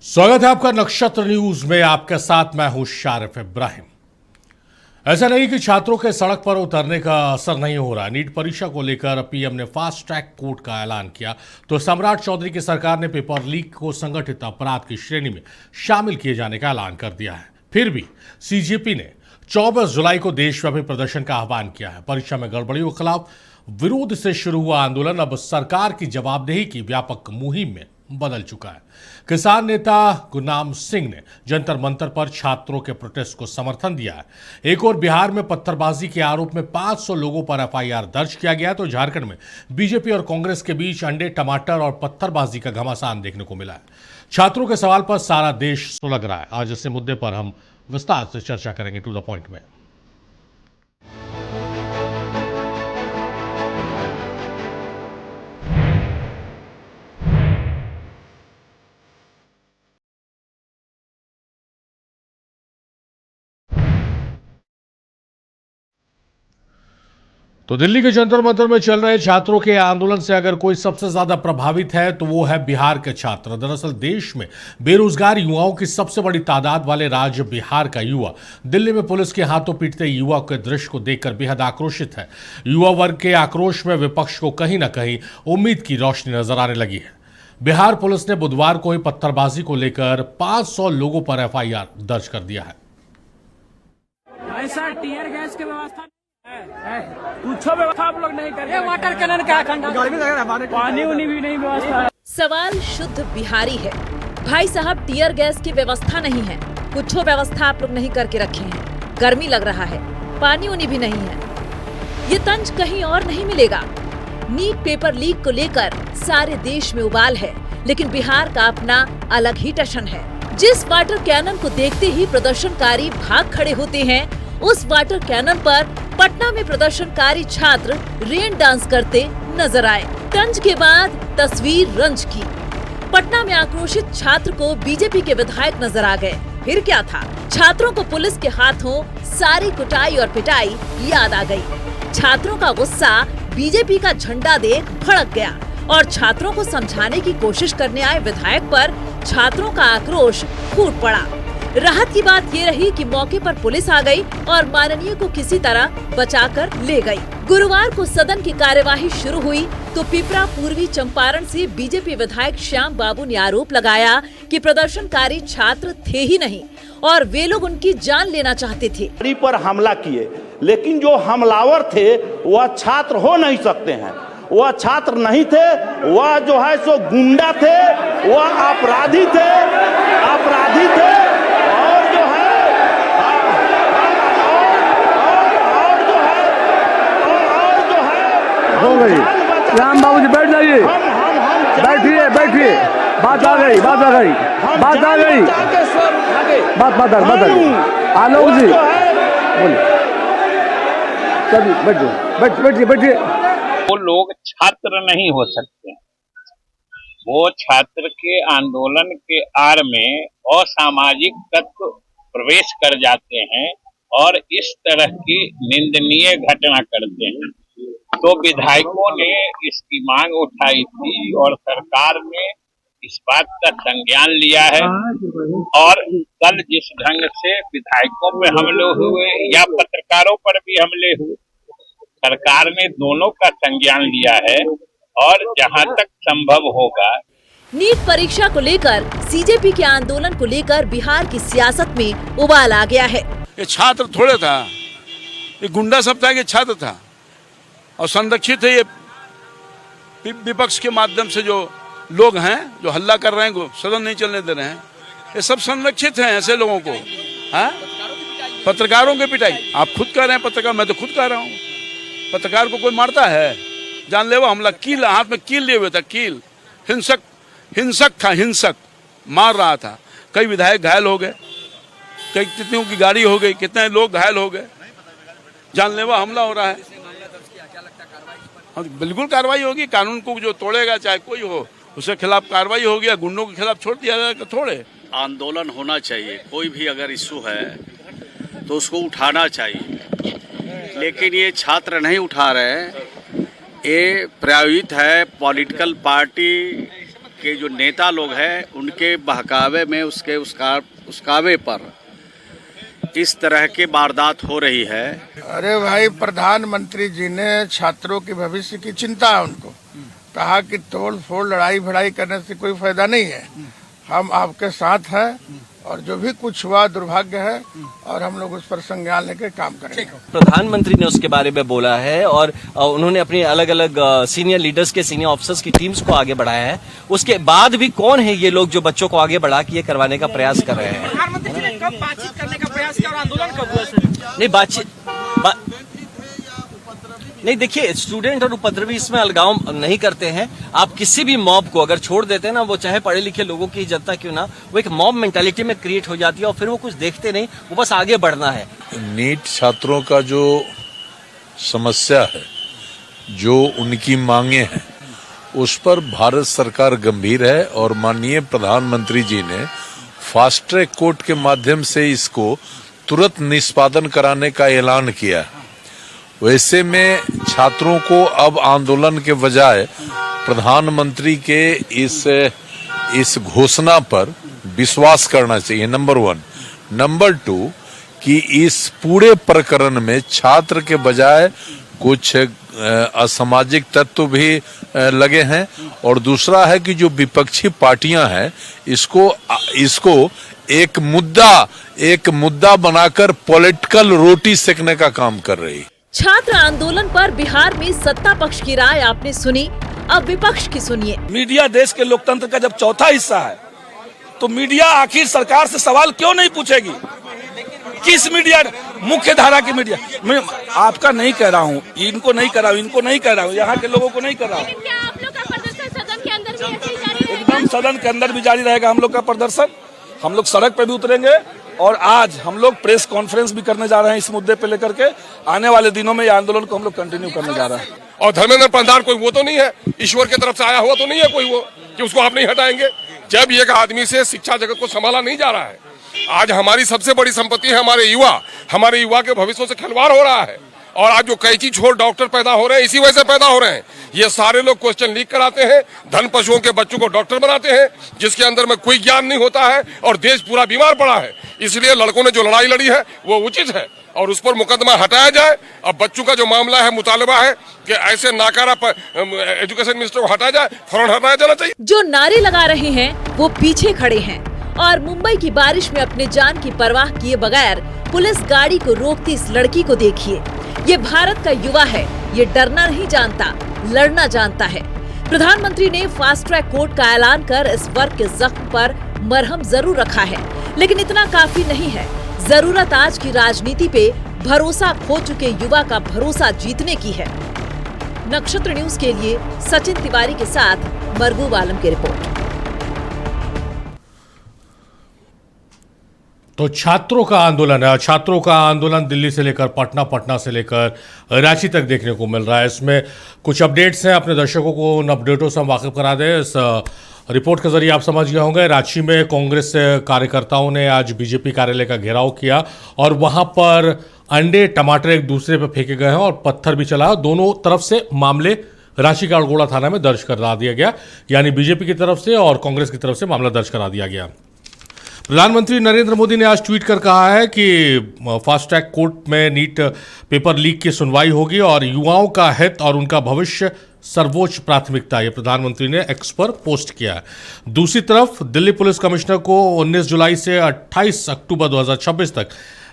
स्वागत है आपका नक्षत्र न्यूज में। आपके साथ मैं हूं शारिफ इब्राहिम। ऐसा नहीं कि छात्रों के सड़क पर उतरने का असर नहीं हो रहा। नीट परीक्षा को लेकर पीएम ने फास्ट ट्रैक कोर्ट का ऐलान किया तो सम्राट चौधरी की सरकार ने पेपर लीक को संगठित अपराध की श्रेणी में शामिल किए जाने का ऐलान कर दिया है। फिर भी सीजेपी ने 24 जुलाई को देशव्यापी प्रदर्शन का आह्वान किया है। परीक्षा में गड़बड़ियों के खिलाफ विरोध से शुरू हुआ आंदोलन अब सरकार की जवाबदेही की व्यापक मुहिम में बदल चुका है। किसान नेता गुरनाम सिंह ने जंतर मंतर पर छात्रों के प्रोटेस्ट को समर्थन दिया है। एक और बिहार में पत्थरबाजी के आरोप में 500 लोगों पर एफआईआर दर्ज किया गया तो झारखंड में बीजेपी और कांग्रेस के बीच अंडे, टमाटर और पत्थरबाजी का घमासान देखने को मिला है। छात्रों के सवाल पर सारा देश सुलग रहा है। आज इस मुद्दे पर हम विस्तार से चर्चा करेंगे टू द पॉइंट में। तो दिल्ली के जंतर मंतर में चल रहे छात्रों के आंदोलन से अगर कोई सबसे ज्यादा प्रभावित है तो वो है बिहार के छात्र। दरअसल देश में बेरोजगार युवाओं की सबसे बड़ी तादाद वाले राज्य बिहार का युवा दिल्ली में पुलिस के हाथों पीटते युवा के दृश्य को देखकर बेहद आक्रोशित है। युवा वर्ग के आक्रोश में विपक्ष को कहीं ना कहीं उम्मीद की रोशनी नजर आने लगी है। बिहार पुलिस ने बुधवार को ही पत्थरबाजी को लेकर 500 लोगों पर एफआईआर दर्ज कर दिया है। ऐसा टीयर गैस की व्यवस्था कुछ व्यवस्था आप लोग नहीं कर रहे। वाटर कैनन का पानी उनी भी नहीं व्यवस्था है। सवाल शुद्ध बिहारी है। भाई साहब, टीयर गैस की व्यवस्था नहीं है, कुछ व्यवस्था आप लोग नहीं करके रखे हैं। गर्मी लग रहा है, पानी उनी भी नहीं है। ये तंज कहीं और नहीं मिलेगा। नीट पेपर लीक को लेकर सारे देश में उबाल है, लेकिन बिहार का अपना अलग ही टशन है। जिस वाटर कैनन को देखते ही प्रदर्शनकारी भाग खड़े होते हैं, उस वाटर कैनन पर पटना में प्रदर्शनकारी छात्र रेन डांस करते नजर आए। तंज के बाद तस्वीर रंज की। पटना में आक्रोशित छात्र को बीजेपी के विधायक नजर आ गए। फिर क्या था, छात्रों को पुलिस के हाथों सारी कुटाई और पिटाई याद आ गई। छात्रों का गुस्सा बीजेपी का झंडा देख भड़क गया और छात्रों को समझाने की कोशिश करने आए विधायक पर छात्रों का आक्रोश फूट पड़ा। राहत की बात ये रही कि मौके पर पुलिस आ गई और माननीय को किसी तरह बचाकर ले गई। गुरुवार को सदन की कार्यवाही शुरू हुई तो पिपरा पूर्वी चंपारण से बीजेपी विधायक श्याम बाबू ने आरोप लगाया कि प्रदर्शनकारी छात्र थे ही नहीं और वे लोग उनकी जान लेना चाहते थे। पर हमला किए, लेकिन जो हमलावर थे वह छात्र हो नहीं सकते हैं। वह छात्र नहीं थे, वह जो है सो गुंडा थे, वह अपराधी थे। हो गई। राम बाबू जी बैठ जाइए, बैठिए। बात आ गई। आलोक जी बोलिए। चलिए बैठिए। वो लोग छात्र नहीं हो सकते। वो छात्र के आंदोलन के आड़ में असामाजिक तत्व प्रवेश कर जाते हैं और इस तरह की निंदनीय घटना करते हैं। तो विधायकों ने इसकी मांग उठाई थी और सरकार ने इस बात का संज्ञान लिया है और कल जिस ढंग से विधायकों पे हमले हुए या पत्रकारों पर भी हमले हुए, सरकार ने दोनों का संज्ञान लिया है और जहां तक संभव होगा। नीट परीक्षा को लेकर सीजेपी के आंदोलन को लेकर बिहार की सियासत में उबाल आ गया है। ये छात्र थोड़े था, ये गुंडा सब था, ये छात्र था और संरक्षित है। ये विपक्ष के माध्यम से जो लोग हैं जो हल्ला कर रहे हैं, सदन नहीं चलने दे रहे हैं, ये सब संरक्षित हैं। ऐसे लोगों को पत्रकारों की पिटाई, आप खुद कह रहे हैं पत्रकार, मैं तो खुद कह रहा हूँ। पत्रकार को कोई मारता है? जानलेवा हमला, कील हाथ में कील लिए हुए था, कील। हिंसक था, हिंसक मार रहा था। कई विधायक घायल हो गए, कई कितनों की गाड़ी हो गई, कितने लोग घायल हो गए। जानलेवा हमला हो रहा है। बिल्कुल कार्रवाई होगी। कानून को जो तोड़ेगा चाहे कोई हो, उसके खिलाफ कार्रवाई होगी। गुंडों के खिलाफ छोड़ दिया जाएगा थोड़े। आंदोलन होना चाहिए, कोई भी अगर इशू है तो उसको उठाना चाहिए, लेकिन ये छात्र नहीं उठा रहे। ये प्रायोजित है पॉलिटिकल पार्टी के जो नेता लोग हैं उनके बहकावे में उसकावे पर इस तरह के वारदात हो रही है। अरे भाई, प्रधानमंत्री जी ने छात्रों के भविष्य की चिंता है, उनको कहा कि तोड़ फोड़ लड़ाई भड़ाई करने से कोई फायदा नहीं है, हम आपके साथ हैं और जो भी कुछ हुआ दुर्भाग्य है और हम लोग उस पर संज्ञान लेकर काम करेंगे। प्रधानमंत्री ने उसके बारे में बोला है और उन्होंने अपनी अलग अलग सीनियर लीडर्स के सीनियर ऑफिसर्स की टीम्स को आगे बढ़ाया है। उसके बाद भी कौन है ये लोग जो बच्चों को आगे बढ़ा के ये करवाने का प्रयास कर रहे हैं? प्रधानमंत्री जी ने कब बातचीत करने का प्रयास किया और आंदोलन कब हुआ सर? नहीं, नहीं, देखिए, स्टूडेंट और उपद्रवी इसमें अलगाव नहीं करते हैं। आप किसी भी मॉब को अगर छोड़ देते हैं ना, वो चाहे पढ़े लिखे लोगों की जनता क्यों ना, वो एक मॉब मेंटालिटी में क्रिएट हो जाती है और फिर वो कुछ देखते नहीं, वो बस आगे बढ़ना है। नीट छात्रों का जो समस्या है, जो उनकी मांगे हैं, उस पर भारत सरकार गंभीर है और माननीय प्रधानमंत्री जी ने फास्ट ट्रैक कोर्ट के माध्यम से इसको तुरंत निष्पादन कराने का ऐलान किया है। वैसे में छात्रों को अब आंदोलन के बजाय प्रधानमंत्री के इस घोषणा पर विश्वास करना चाहिए, नंबर 1। नंबर 2 कि इस पूरे प्रकरण में छात्र के बजाय कुछ असामाजिक तत्व भी लगे हैं और दूसरा है कि जो विपक्षी पार्टियां हैं इसको एक मुद्दा बनाकर पॉलिटिकल रोटी सेकने का काम कर रही। छात्र आंदोलन पर बिहार में सत्ता पक्ष की राय आपने सुनी, अब विपक्ष की सुनिए। मीडिया देश के लोकतंत्र का जब चौथा हिस्सा है तो मीडिया आखिर सरकार से सवाल क्यों नहीं पूछेगी? किस मीडिया, मुख्य धारा की मीडिया? मैं आपका नहीं कह रहा हूँ, इनको नहीं कर रहा हूँ, इनको नहीं कह रहा हूँ, यहाँ के लोगों को नहीं कर रहा हूँ। एकदम सदन के अंदर भी जारी रहेगा हम लोग का प्रदर्शन। हम लोग सड़क पे भी उतरेंगे और आज हम लोग प्रेस कॉन्फ्रेंस भी करने जा रहे हैं इस मुद्दे पे लेकर के। आने वाले दिनों में ये आंदोलन को हम लोग कंटिन्यू करने जा रहे हैं। और धर्मेंद्र प्रधान कोई वो तो नहीं है, ईश्वर की तरफ से आया हुआ तो नहीं है कोई वो कि उसको आप नहीं हटाएंगे। जब एक आदमी से शिक्षा जगत को संभाला नहीं जा रहा है, आज हमारी सबसे बड़ी संपत्ति है हमारे युवा के भविष्य से खिलवाड़ हो रहा है। और आज जो कैंची छोड़ डॉक्टर पैदा हो रहे हैं, इसी वजह से पैदा हो रहे हैं। ये सारे लोग क्वेश्चन लीक कराते हैं, धन पशुओं के बच्चों को डॉक्टर बनाते हैं, जिसके अंदर में कोई ज्ञान नहीं होता है और देश पूरा बीमार पड़ा है। इसलिए लड़कों ने जो लड़ाई लड़ी है वो उचित है और उस पर मुकदमा हटाया जाए। अब बच्चों का जो मामला है, मुतालबा है कि ऐसे नाकारा एजुकेशन मिनिस्टर को हटाया जाए, फौरन हटाया जाना चाहिए। जो नारे लगा रहे हैं वो पीछे खड़े हैं और मुंबई की बारिश में अपने जान की परवाह किए बगैर पुलिस गाड़ी को रोकती इस लड़की को देखिए। ये भारत का युवा है, ये डरना नहीं जानता, लड़ना जानता है। प्रधानमंत्री ने फास्ट ट्रैक कोर्ट का ऐलान कर इस वर्ग के जख्म पर मरहम जरूर रखा है, लेकिन इतना काफी नहीं है। जरूरत आज की राजनीति पे भरोसा खो चुके युवा का भरोसा जीतने की है। नक्षत्र न्यूज के लिए सचिन तिवारी के साथ मरगूब आलम की रिपोर्ट। तो छात्रों का आंदोलन है, छात्रों का आंदोलन दिल्ली से लेकर पटना, पटना से लेकर रांची तक देखने को मिल रहा है। इसमें कुछ अपडेट्स हैं, अपने दर्शकों को उन अपडेटों से हम वाकिफ करा दें। इस रिपोर्ट के जरिए आप समझ गए होंगे, रांची में कांग्रेस कार्यकर्ताओं ने आज बीजेपी कार्यालय का घेराव किया और वहां पर अंडे टमाटर एक दूसरे पर फेंके गए हैं और पत्थर भी चला। दोनों तरफ से मामले रांची का अड़गोड़ा थाना में दर्ज करा दिया गया, यानी बीजेपी की तरफ से और कांग्रेस की तरफ से मामला दर्ज करा दिया गया। प्रधानमंत्री नरेंद्र मोदी ने आज ट्वीट कर कहा है कि फास्ट ट्रैक कोर्ट में नीट पेपर लीक की सुनवाई होगी और युवाओं का हित और उनका भविष्य सर्वोच्च प्राथमिकता। ये प्रधानमंत्री ने एक्स पर पोस्ट किया है। दूसरी तरफ दिल्ली पुलिस कमिश्नर को 19 जुलाई से 28 अक्टूबर 2026 तक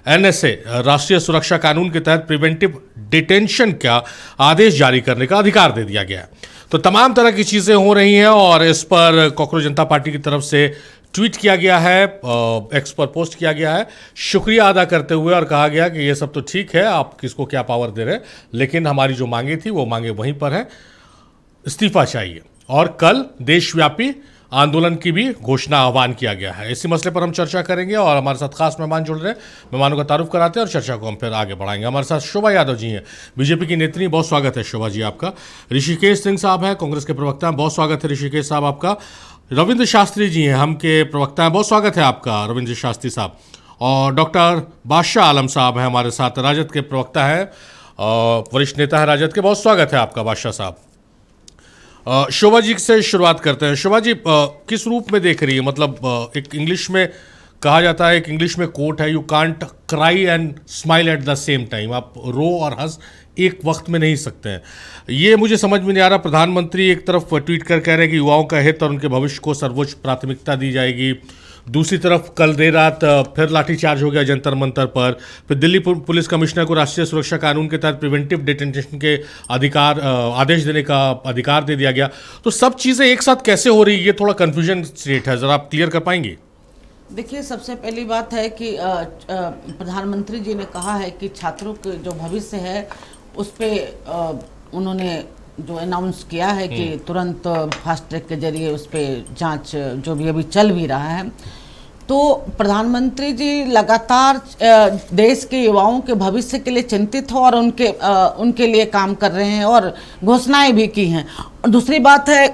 NSA राष्ट्रीय सुरक्षा कानून के तहत प्रिवेंटिव डिटेंशन का आदेश जारी करने का अधिकार दे दिया गया है। तो तमाम तरह की चीजें हो रही हैं और इस पर कॉकरोच जनता पार्टी की तरफ से ट्वीट किया गया है, एक्स पर पोस्ट किया गया है, शुक्रिया अदा करते हुए और कहा गया कि ये सब तो ठीक है, आप किसको क्या पावर दे रहे हैं, लेकिन हमारी जो मांगे थी वो मांगे वहीं पर हैं, इस्तीफा चाहिए। और कल देशव्यापी आंदोलन की भी घोषणा आह्वान किया गया है। इसी मसले पर हम चर्चा करेंगे और हमारे साथ खास मेहमान जुड़ रहे हैं। मेहमानों का तारुफ कराते हैं और चर्चा को हम फिर आगे बढ़ाएंगे। हमारे साथ शोभा यादव जी हैं, बीजेपी की नेत्री, बहुत स्वागत है शोभा जी आपका। ऋषिकेश सिंह साहब हैं, कांग्रेस के प्रवक्ता हैं, बहुत स्वागत है ऋषिकेश साहब आपका। रविंद्र शास्त्री जी हैं, हम के प्रवक्ता हैं, बहुत स्वागत है आपका रविंद्र शास्त्री साहब। और डॉक्टर बादशाह आलम साहब हैं हमारे साथ, राजद के प्रवक्ता हैं, वरिष्ठ नेता है राजद के, बहुत स्वागत है आपका बादशाह साहब। शोभा जी से शुरुआत करते हैं। शोभा जी, किस रूप में देख रही है? मतलब एक इंग्लिश में कहा जाता है, एक इंग्लिश में कोट है, you can't cry and smile at the same time. आप रो और हंस एक वक्त में नहीं सकते हैं। ये मुझे समझ में नहीं आ रहा। प्रधानमंत्री एक तरफ ट्वीट कर कह रहे हैं कि युवाओं का हित और उनके भविष्य को सर्वोच्च प्राथमिकता दी जाएगी, दूसरी तरफ कल देर रात फिर लाठीचार्ज हो गया जंतर मंतर पर, फिर दिल्ली पुलिस कमिश्नर को राष्ट्रीय सुरक्षा कानून के तहत प्रिवेंटिव डिटेंशन के अधिकार आदेश देने का अधिकार दे दिया गया। तो सब चीज़ें एक साथ कैसे हो रही है? ये थोड़ा कन्फ्यूजन स्टेट है, ज़रा आप क्लियर कर पाएंगे? देखिए, सबसे पहली बात है कि प्रधानमंत्री जी ने कहा है कि छात्रों के जो भविष्य है उस पर उन्होंने जो अनाउंस किया है कि तुरंत फास्ट ट्रैक के जरिए उस पर जांच जो भी अभी चल भी रहा है। तो प्रधानमंत्री जी लगातार देश के युवाओं के भविष्य के लिए चिंतित हो और उनके लिए काम कर रहे हैं और घोषणाएं भी की हैं। और दूसरी बात है,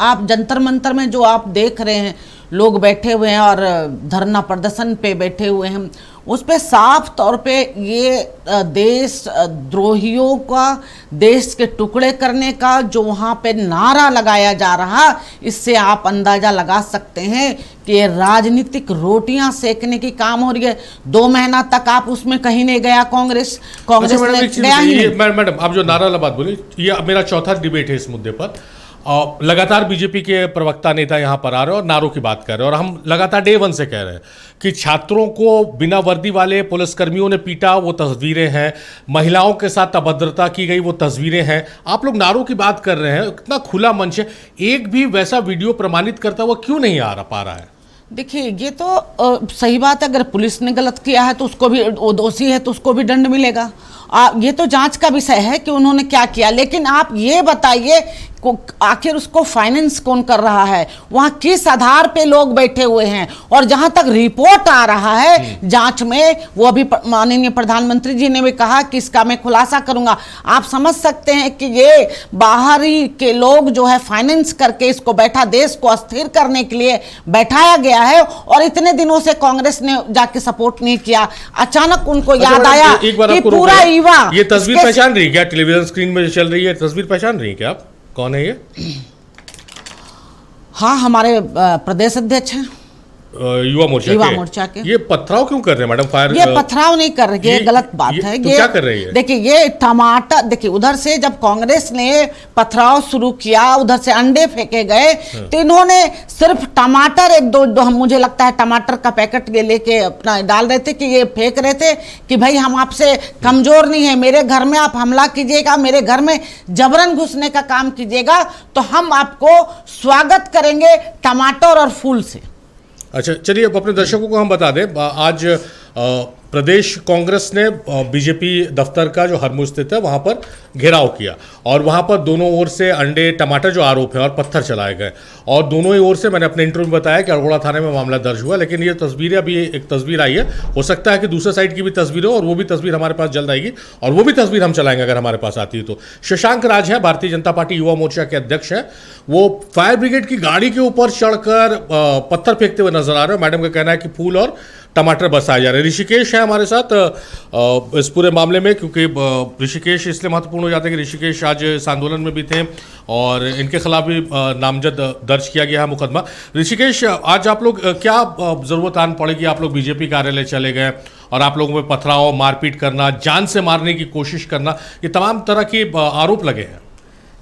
आप जंतर मंतर में जो आप देख रहे हैं लोग बैठे हुए हैं और धरना प्रदर्शन पे बैठे हुए हैं, उस पे साफ तौर पे ये देश द्रोहियों का, देश के टुकड़े करने का जो वहाँ पे नारा लगाया जा रहा, इससे आप अंदाज़ा लगा सकते हैं कि ये राजनीतिक रोटियां सेकने की काम हो रही है। 2 महीना तक आप उसमें कहीं नहीं गया कांग्रेस ने गया ही नहीं। मैडम, आप जो नारा बात बोली, ये मेरा चौथा डिबेट है इस मुद्दे पर। लगातार बीजेपी के प्रवक्ता नेता यहाँ पर आ रहे हैं और नारों की बात कर रहे हैं, और हम लगातार डे 1 से कह रहे हैं कि छात्रों को बिना वर्दी वाले पुलिसकर्मियों ने पीटा, वो तस्वीरें हैं, महिलाओं के साथ अभद्रता की गई, वो तस्वीरें हैं। आप लोग नारों की बात कर रहे हैं, इतना खुला मंच है, एक भी वैसा वीडियो प्रमाणित करता हुआ क्यों नहीं पा रहा है? देखिए, ये तो सही बात है, अगर पुलिस ने गलत किया है तो उसको भी, वो दोषी है तो उसको भी दंड मिलेगा। ये तो जांच का विषय है कि उन्होंने क्या किया, लेकिन आप ये बताइए आखिर उसको फाइनेंस कौन कर रहा है, वहाँ किस आधार पे लोग बैठे हुए हैं। और जहां तक रिपोर्ट आ रहा है जांच में, वो अभी माननीय प्रधानमंत्री जी ने भी कहा कि इसका मैं खुलासा करूंगा। आप समझ सकते हैं कि ये बाहरी के लोग जो है फाइनेंस करके इसको बैठा, देश को अस्थिर करने के लिए बैठाया गया है, और इतने दिनों से कांग्रेस ने जाके सपोर्ट नहीं किया। अचानक उनको याद आया कि पूरा युवा। ये तस्वीर पहचान रही क्या? टेलीविजन स्क्रीन में चल रही है तस्वीर, पहचान रही क्या आप? कौन है ये? हाँ, हमारे प्रदेश अध्यक्ष हैं युवा मोर्चा के। ये पथराव क्यों कर रहे हैं मैडम? फायर, ये पथराव नहीं कर रहे, ये गलत बात है। ये क्या कर रही है? देखिए, ये टमाटर, देखिए उधर से जब कांग्रेस ने पथराव शुरू किया, उधर से अंडे फेंके गए, तो इन्होंने सिर्फ टमाटर एक दो मुझे लगता है टमाटर का पैकेट लेके अपना डाल रहे थे कि ये फेंक रहे थे कि भाई हम आपसे कमजोर नहीं है, मेरे घर में आप हमला कीजिएगा, मेरे घर में जबरन घुसने का काम कीजिएगा तो हम आपको स्वागत करेंगे टमाटर और फूल से। अच्छा, चलिए अब अपने दर्शकों को हम बता दें, आज प्रदेश कांग्रेस ने बीजेपी दफ्तर का जो हरमू स्थित है वहां पर घेराव किया, और वहां पर दोनों ओर से अंडे, टमाटर जो आरोप है और पत्थर चलाए गए, और दोनों ही ओर से मैंने अपने इंटरव्यू में बताया कि अड़गोड़ा थाने में मामला दर्ज हुआ। लेकिन ये तस्वीरें, अभी एक तस्वीर आई है, हो सकता है कि दूसरे साइड की भी तस्वीर हो, और वो भी तस्वीर हमारे पास जल्द आएगी, और वो भी तस्वीर हम चलाएंगे अगर हमारे पास आती है तो। शशांक राज है, भारतीय जनता पार्टी युवा मोर्चा के अध्यक्ष हैं, वो फायर ब्रिगेड की गाड़ी के ऊपर चढ़कर पत्थर फेंकते हुए नजर आ रहे हैं। मैडम का कहना है कि फूल और टमाटर बरसाए जा रहे हैं। ऋषिकेश है हमारे साथ इस पूरे मामले में, क्योंकि ऋषिकेश इसलिए महत्वपूर्ण हो जाता है कि ऋषिकेश आज इस आंदोलन में भी थे और इनके खिलाफ भी नामजद दर्ज किया गया है मुकदमा। ऋषिकेश, आज आप लोग क्या जरूरत आन पड़ेगी? आप लोग बीजेपी कार्यालय चले गए और आप लोगों में पथराव, मारपीट करना, जान से मारने की कोशिश करना, ये तमाम तरह के आरोप लगे हैं।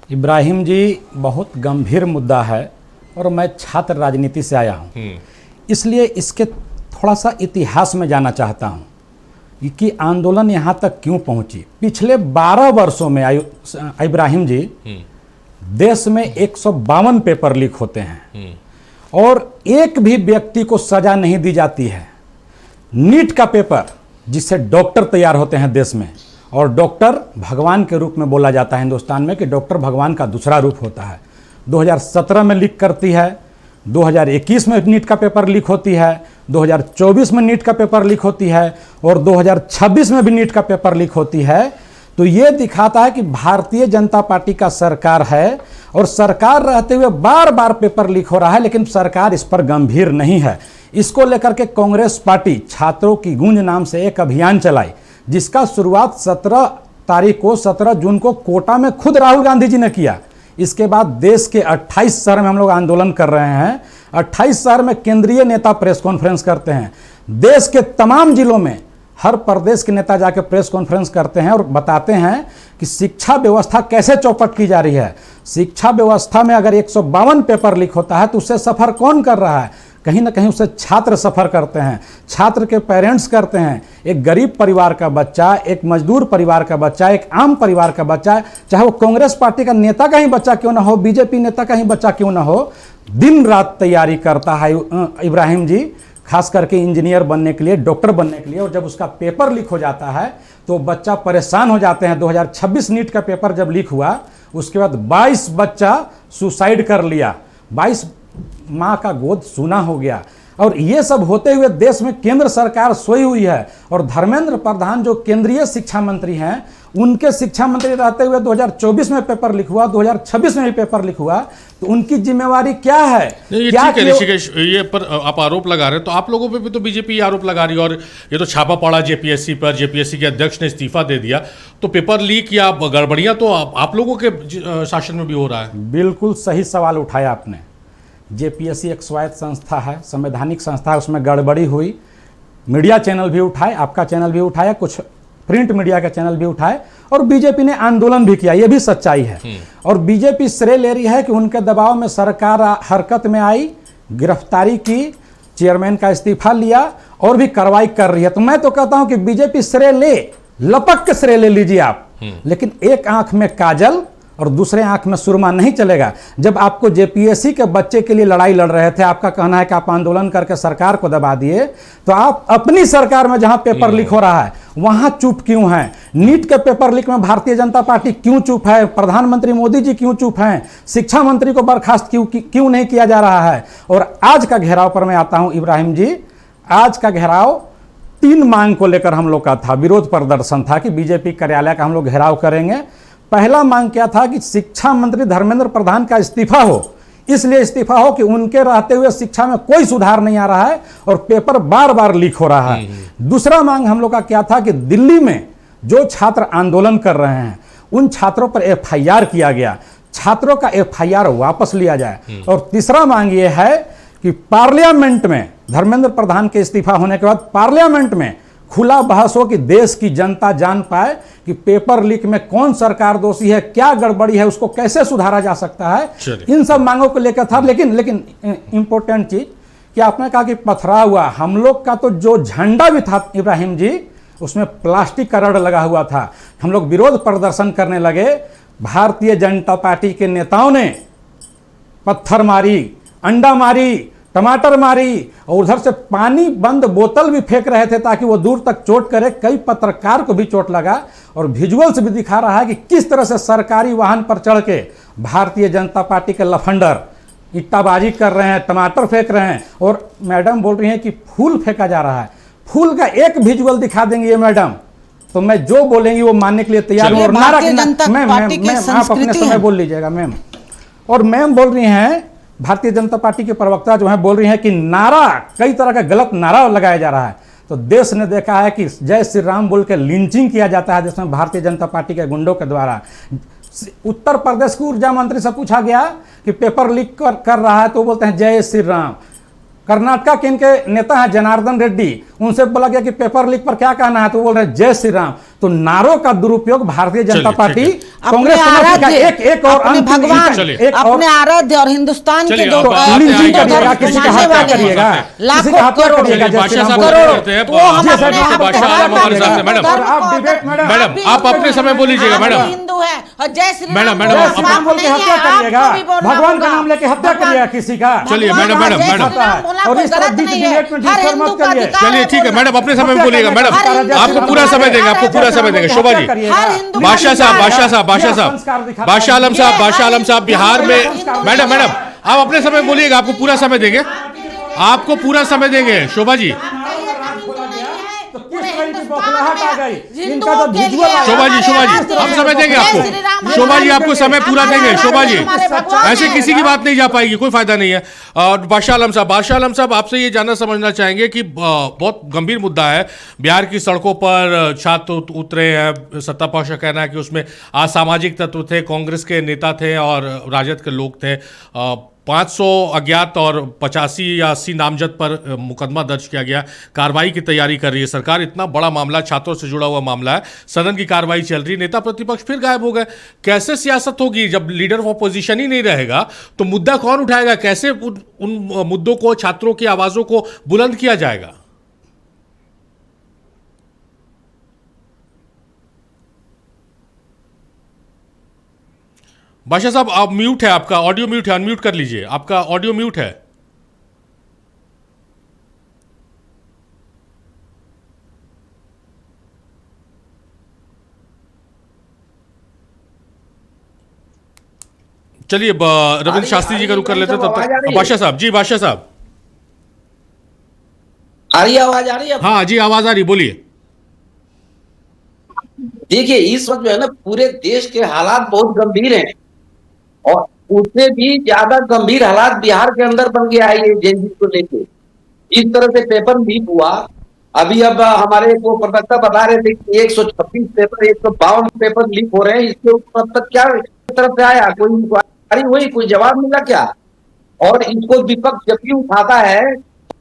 इब्राहिम जी, बहुत गंभीर मुद्दा है और मैं छात्र राजनीति से आया हूँ, इसलिए इसके थोड़ा सा इतिहास में जाना चाहता हूँ कि आंदोलन यहाँ तक क्यों पहुँची। पिछले 12 वर्षों में इब्राहिम जी, देश में 152 पेपर लीक होते हैं और एक भी व्यक्ति को सजा नहीं दी जाती है। नीट का पेपर, जिससे डॉक्टर तैयार होते हैं देश में, और डॉक्टर भगवान के रूप में बोला जाता है हिंदुस्तान में कि डॉक्टर भगवान का दूसरा रूप होता है, 2017 में लीक करती है, 2021 में नीट का पेपर लीक होती है, 2024 में नीट का पेपर लीक होती है, और 2026 में भी नीट का पेपर लीक होती है। तो ये दिखाता है कि भारतीय जनता पार्टी का सरकार है, और सरकार रहते हुए बार बार पेपर लीक हो रहा है, लेकिन सरकार इस पर गंभीर नहीं है। इसको लेकर के कांग्रेस पार्टी छात्रों की गूंज नाम से एक अभियान चलाई, जिसका शुरुआत 17 जून को कोटा में खुद राहुल गांधी जी ने किया। इसके बाद देश के 28 शहर में हम लोग आंदोलन कर रहे हैं। 28 शहर में केंद्रीय नेता प्रेस कॉन्फ्रेंस करते हैं। देश के तमाम जिलों में हर प्रदेश के नेता जाकर प्रेस कॉन्फ्रेंस करते हैं और बताते हैं कि शिक्षा व्यवस्था कैसे चौपट की जा रही है। शिक्षा व्यवस्था में अगर 152 पेपर लीक होता है तो उससे सफ़र कौन कर रहा है? कहीं ना कहीं उससे छात्र सफ़र करते हैं, छात्र के पेरेंट्स करते हैं। एक गरीब परिवार का बच्चा, एक मजदूर परिवार का बच्चा, एक आम परिवार का बच्चा, चाहे वो कांग्रेस पार्टी का नेता का ही बच्चा क्यों ना हो, बीजेपी नेता का ही बच्चा क्यों ना हो, दिन रात तैयारी करता है इब्राहिम जी, खास करके इंजीनियर बनने के लिए, डॉक्टर बनने के लिए। और जब उसका पेपर लीक हो जाता है तो बच्चा परेशान हो जाते हैं। 2026 नीट का पेपर जब लीक हुआ उसके बाद 22 बच्चा सुसाइड कर लिया, 22 माँ का गोद सूना हो गया। और ये सब होते हुए देश में केंद्र सरकार सोई हुई है और धर्मेंद्र प्रधान जो केंद्रीय शिक्षा मंत्री हैं, उनके शिक्षा मंत्री रहते हुए 2024 में पेपर लिख हुआ, 2026 में भी पेपर लिख हुआ, तो उनकी जिम्मेवारी क्या है? ये क्या ठीक है ऋषिकेश, ये पर आप आरोप लगा रहे हैं तो आप लोगों पे भी तो बीजेपी आरोप लगा रही है और ये तो छापा पड़ा जेपीएससी पर, जेपीएससी के अध्यक्ष ने इस्तीफा दे दिया, तो पेपर लीक या गड़बड़ियां तो आप लोगों के शासन में भी हो रहा है। बिल्कुल सही सवाल उठाया आपने। जेपीएससी एक स्वायत्त संस्था है, संवैधानिक संस्था है, उसमें गड़बड़ी हुई, मीडिया चैनल भी उठाए, आपका चैनल भी उठाया, कुछ प्रिंट मीडिया का चैनल भी उठाए और बीजेपी ने आंदोलन भी किया, ये भी सच्चाई है। और बीजेपी श्रेय ले रही है कि उनके दबाव में सरकार हरकत में आई, गिरफ्तारी की, चेयरमैन का इस्तीफा लिया और भी कार्रवाई कर रही है। तो मैं तो कहता हूं कि बीजेपी श्रेय ले, लपक के श्रेय ले लीजिए आप, लेकिन एक आंख में काजल और दूसरे आंख में सुरमा नहीं चलेगा। जब आपको जेपीएससी के बच्चे के लिए लड़ाई लड़ रहे थे, आपका कहना है कि आप आंदोलन करके सरकार को दबा दिए, तो आप अपनी सरकार में जहां पेपर लीक हो रहा है वहां चुप क्यों हैं? नीट के पेपर लीक में भारतीय जनता पार्टी क्यों चुप है? प्रधानमंत्री मोदी जी क्यों चुप हैं? शिक्षा मंत्री को बर्खास्त क्यों नहीं किया जा रहा है? और आज का घेराव पर मैं आता हूं इब्राहिम जी। आज का घेराव 3 मांग को लेकर हम लोग का था, विरोध प्रदर्शन था कि बीजेपी कार्यालय का हम लोग घेराव करेंगे। पहला मांग क्या था कि शिक्षा मंत्री धर्मेंद्र प्रधान का इस्तीफा हो, इसलिए इस्तीफा हो कि उनके रहते हुए शिक्षा में कोई सुधार नहीं आ रहा है और पेपर बार बार लीक हो रहा है। दूसरा मांग हम लोग का क्या था कि दिल्ली में जो छात्र आंदोलन कर रहे हैं उन छात्रों पर एफआईआर किया गया, छात्रों का एफआईआर वापस लिया जाए। और तीसरा मांग ये है कि पार्लियामेंट में धर्मेंद्र प्रधान के इस्तीफा होने के बाद पार्लियामेंट में खुला बहस हो कि देश की जनता जान पाए कि पेपर लीक में कौन सरकार दोषी है, क्या गड़बड़ी है, उसको कैसे सुधारा जा सकता है। इन सब मांगों को लेकर था। लेकिन इंपॉर्टेंट चीज कि आपने कहा कि पथराव हुआ, हम लोग का तो जो झंडा भी था इब्राहिम जी उसमें प्लास्टिक का रड लगा हुआ था। हम लोग विरोध प्रदर्शन करने लगे, भारतीय जनता पार्टी के नेताओं ने पत्थर मारी, अंडा मारी, टमाटर मारी और उधर से पानी बंद बोतल भी फेंक रहे थे ताकि वो दूर तक चोट करे। कई पत्रकार को भी चोट लगा और विजुअल्स भी दिखा रहा है कि किस तरह से सरकारी वाहन पर चढ़ के भारतीय जनता पार्टी के लफंडर इट्टाबाजी कर रहे हैं, टमाटर फेंक रहे हैं। और मैडम बोल रही हैं कि फूल फेंका जा रहा है। फूल का एक विजुअल दिखा देंगे ये मैडम तो मैं जो बोलेंगी वो मानने के लिए तैयार हूं। और नारा मैम आप अपने समय बोल लीजिएगा मैम। और मैम बोल रही हैं, भारतीय जनता पार्टी के प्रवक्ता जो है बोल रही हैं कि नारा, कई तरह का गलत नारा लगाया जा रहा है। तो देश ने देखा है कि जय श्री राम बोल के लिंचिंग किया जाता है देश में भारतीय जनता पार्टी के गुंडों के द्वारा। उत्तर प्रदेश के ऊर्जा मंत्री से पूछा गया कि पेपर लीक कर रहा है तो बोलते हैं जय श्री राम। कर्नाटका के इनके नेता हैं जनार्दन रेड्डी, उनसे बोला गया कि पेपर लीक पर क्या कहना है तो बोल रहे हैं जय श्री राम। तो नारों का दुरुपयोग भारतीय जनता पार्टी कांग्रेस का एक और भगवान अपने आराध्य और हिंदुस्तान के दो किसी का हत्या करिएगा, किसी का हत्या करिएगा जैसे मैडम आप अपने समय बोल लीजिएगा मैडम। हिंदू है और जय श्री मैडम राम बोल के हत्या करिएगा, भगवान का नाम लेके हत्या करिएगा किसी का। चलिए मैडम और इस तरह डिबेट में मत करिए। चलिए ठीक है मैडम, अपने समय बोलिएगा मैडम, आपको पूरा समय देंगे, आपको पूरा समय देंगे। शोभा जी, बादशाह आलम साहब बिहार में। मैडम आप अपने समय बोलिएगा, आपको पूरा समय देंगे, आपको पूरा समय देंगे। शोभा जी शोभा जी हम समय देंगे आपको। शोभा जी आपको समय पूरा देंगे। शोभा जी ऐसे किसी की बात नहीं जा पाएगी, कोई फायदा नहीं है। और बादशाह आलम साहब आपसे ये जानना समझना चाहेंगे कि बहुत गंभीर मुद्दा है, बिहार की सड़कों पर छात्र उतरे हैं, सत्ता पक्ष का कहना है कि उसमें असामाजिक तत्व थे, कांग्रेस के नेता थे और राजद के लोग थे। 500 अज्ञात और 85 या 80 नामजद पर मुकदमा दर्ज किया गया, कार्रवाई की तैयारी कर रही है सरकार। इतना बड़ा मामला, छात्रों से जुड़ा हुआ मामला है, सदन की कार्रवाई चल रही, नेता प्रतिपक्ष फिर गायब हो गए। कैसे सियासत होगी जब लीडर ऑफ अपोजिशन ही नहीं रहेगा? तो मुद्दा कौन उठाएगा? कैसे उन मुद्दों को, छात्रों की आवाजों को बुलंद किया जाएगा? बादशाह साहब आप म्यूट है, आपका ऑडियो म्यूट है, अनम्यूट कर लीजिए, आपका ऑडियो म्यूट है। चलिए रविंद्र शास्त्री जी का रुख कर लेते हैं तब तक। बादशाह साहब जी, बादशाह साहब आ रही आवाज, आ रही है? हाँ जी आवाज आ रही, बोलिए। देखिए इस वक्त जो है ना पूरे देश के हालात बहुत गंभीर हैं और उससे भी ज्यादा गंभीर हालात बिहार के अंदर बन गया है ये जेएनयू को लेके। इस तरह से पेपर लीक हुआ। अभी अब हमारे को प्रवक्ता बता रहे थे कि 126 पेपर, 152 पेपर लीक हो रहे हैं। इसके ऊपर अब तक क्या तरफ से आया, कोई इंक्वायरी हुई, कोई जवाब मिला क्या? और इसको विपक्ष जब भी उठाता है,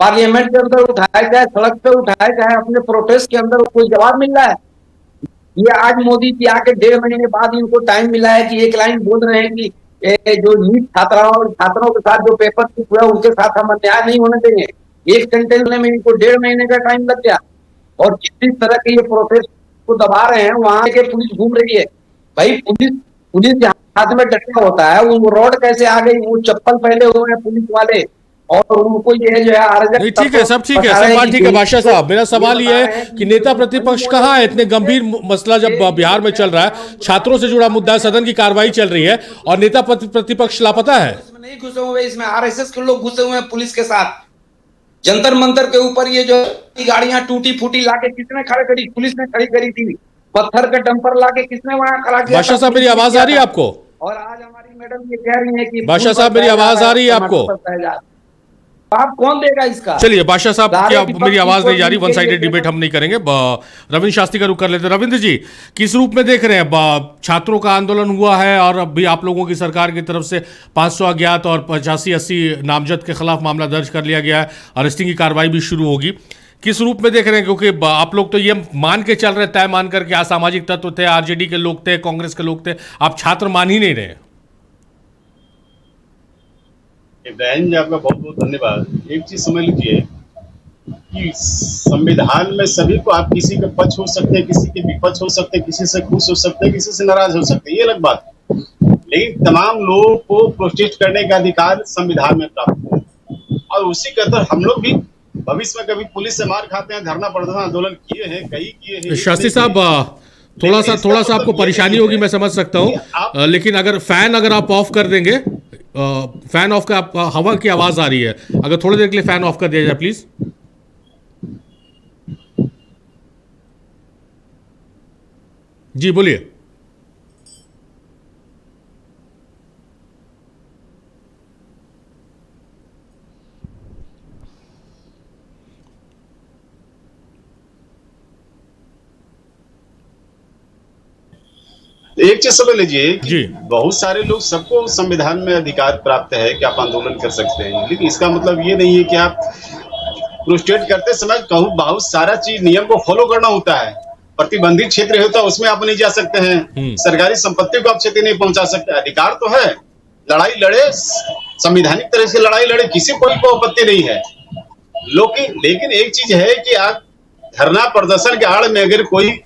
पार्लियामेंट के अंदर उठाया जाए, सड़क पे उठाया जाए, अपने प्रोटेस्ट के अंदर कोई जवाब मिल रहा है? ये आज मोदी जी आके 1.5 महीने बाद इनको टाइम मिला है कि एक लाइन बोल रहे हैं कि जो नीट छात्रों के साथ जो पेपर लीक हुआ उनके साथ हम अन्याय नहीं होने देंगे। 1 घंटे में इनको 1.5 महीने का टाइम लग गया। और जिस तरह के ये प्रोटेस्ट को दबा रहे हैं, वहां के पुलिस घूम रही है। भाई पुलिस के हाथ में डंडा होता है, वो रॉड कैसे आ गई? वो चप्पल पहले हुए हैं पुलिस वाले और उनको ये जो है अराजक। ठीक है, सब ठीक है, सब बात ठीक है। बादशाह साहब मेरा सवाल ये है कि नेता प्रतिपक्ष कहाँ है? इतने गंभीर मसला जब बिहार में चल रहा है, छात्रों से जुड़ा मुद्दा है, सदन की कार्रवाई चल रही है और नेता प्रतिपक्ष लापता है। नहीं घुसे हुए, इसमें आरएसएस के लोग घुसे हुए हैं पुलिस के साथ। जंतर मंतर के ऊपर ये जो गाड़ियां टूटी फूटी लाके किसने खड़ी करी? पुलिस ने खड़ी करी थी। पत्थर का डंपर लाके किसने वहां खड़ा किया? बादशाह साहब मेरी आवाज आ रही है आपको? और आज हमारी मैडम ये कह रही है कि बादशाह साहब मेरी आवाज आ रही है आपको? आप कौन देगा इसका? चलिए बादशाह साहब की मेरी आवाज नहीं जा रही, वन साइडेड डिबेट हम नहीं करेंगे। रविंद्र शास्त्री का रुख कर लेते हैं। रविंद्र जी किस रूप में देख रहे हैं? छात्रों का आंदोलन हुआ है और अब भी आप लोगों की सरकार की तरफ से 500 अज्ञात और 85-80 नामजद के खिलाफ मामला दर्ज कर लिया गया है, अरेस्टिंग की कार्रवाई भी शुरू होगी। किस रूप में देख रहे हैं? क्योंकि आप लोग तो ये मान के चल रहे, तय मान करके असामाजिक तत्व थे, आरजेडी के लोग थे, कांग्रेस के लोग थे, आप छात्र मान ही नहीं रहे। इब्राहिम जी आपका बहुत बहुत धन्यवाद। एक चीज समझ लीजिए कि संविधान में सभी को, आप किसी के पक्ष हो सकते हैं, किसी के विपक्ष हो सकते हैं, किसी से खुश हो सकते हैं, किसी से नाराज हो सकते हैं, ये अलग बात है। लेकिन तमाम लोगों को प्रोटेस्ट करने का अधिकार संविधान में प्राप्त है और उसी के अंदर हम लोग भी भविष्य में कभी पुलिस से मार खाते हैं, धरना प्रदर्शन आंदोलन किए हैं, कई किए हैं। शास्त्री साहब थोड़ा सा आपको परेशानी होगी, मैं समझ सकता हूँ, लेकिन अगर फैन आप ऑफ कर देंगे, फैन ऑफ का हवा की आवाज आ रही है, अगर थोड़ी देर के लिए फैन ऑफ कर दिया जाए प्लीज। जी बोलिए। एक चीज समझ लीजिए कि बहुत सारे लोग, सबको संविधान में अधिकार प्राप्त है कि आप आंदोलन कर सकते हैं, लेकिन इसका मतलब ये नहीं है कि आप प्रोटेस्ट करते समय कहूँ बहुत सारा चीज नियम को फॉलो करना होता है। प्रतिबंधित क्षेत्र होता है उसमें आप नहीं जा सकते हैं, सरकारी संपत्ति को आप क्षति नहीं पहुंचा सकते। अधिकार तो है, लड़ाई लड़े, संवैधानिक तरह से लड़ाई लड़े, किसी को आपत्ति नहीं है। लेकिन एक चीज है कि आप धरना प्रदर्शन के आड़ में अगर कोई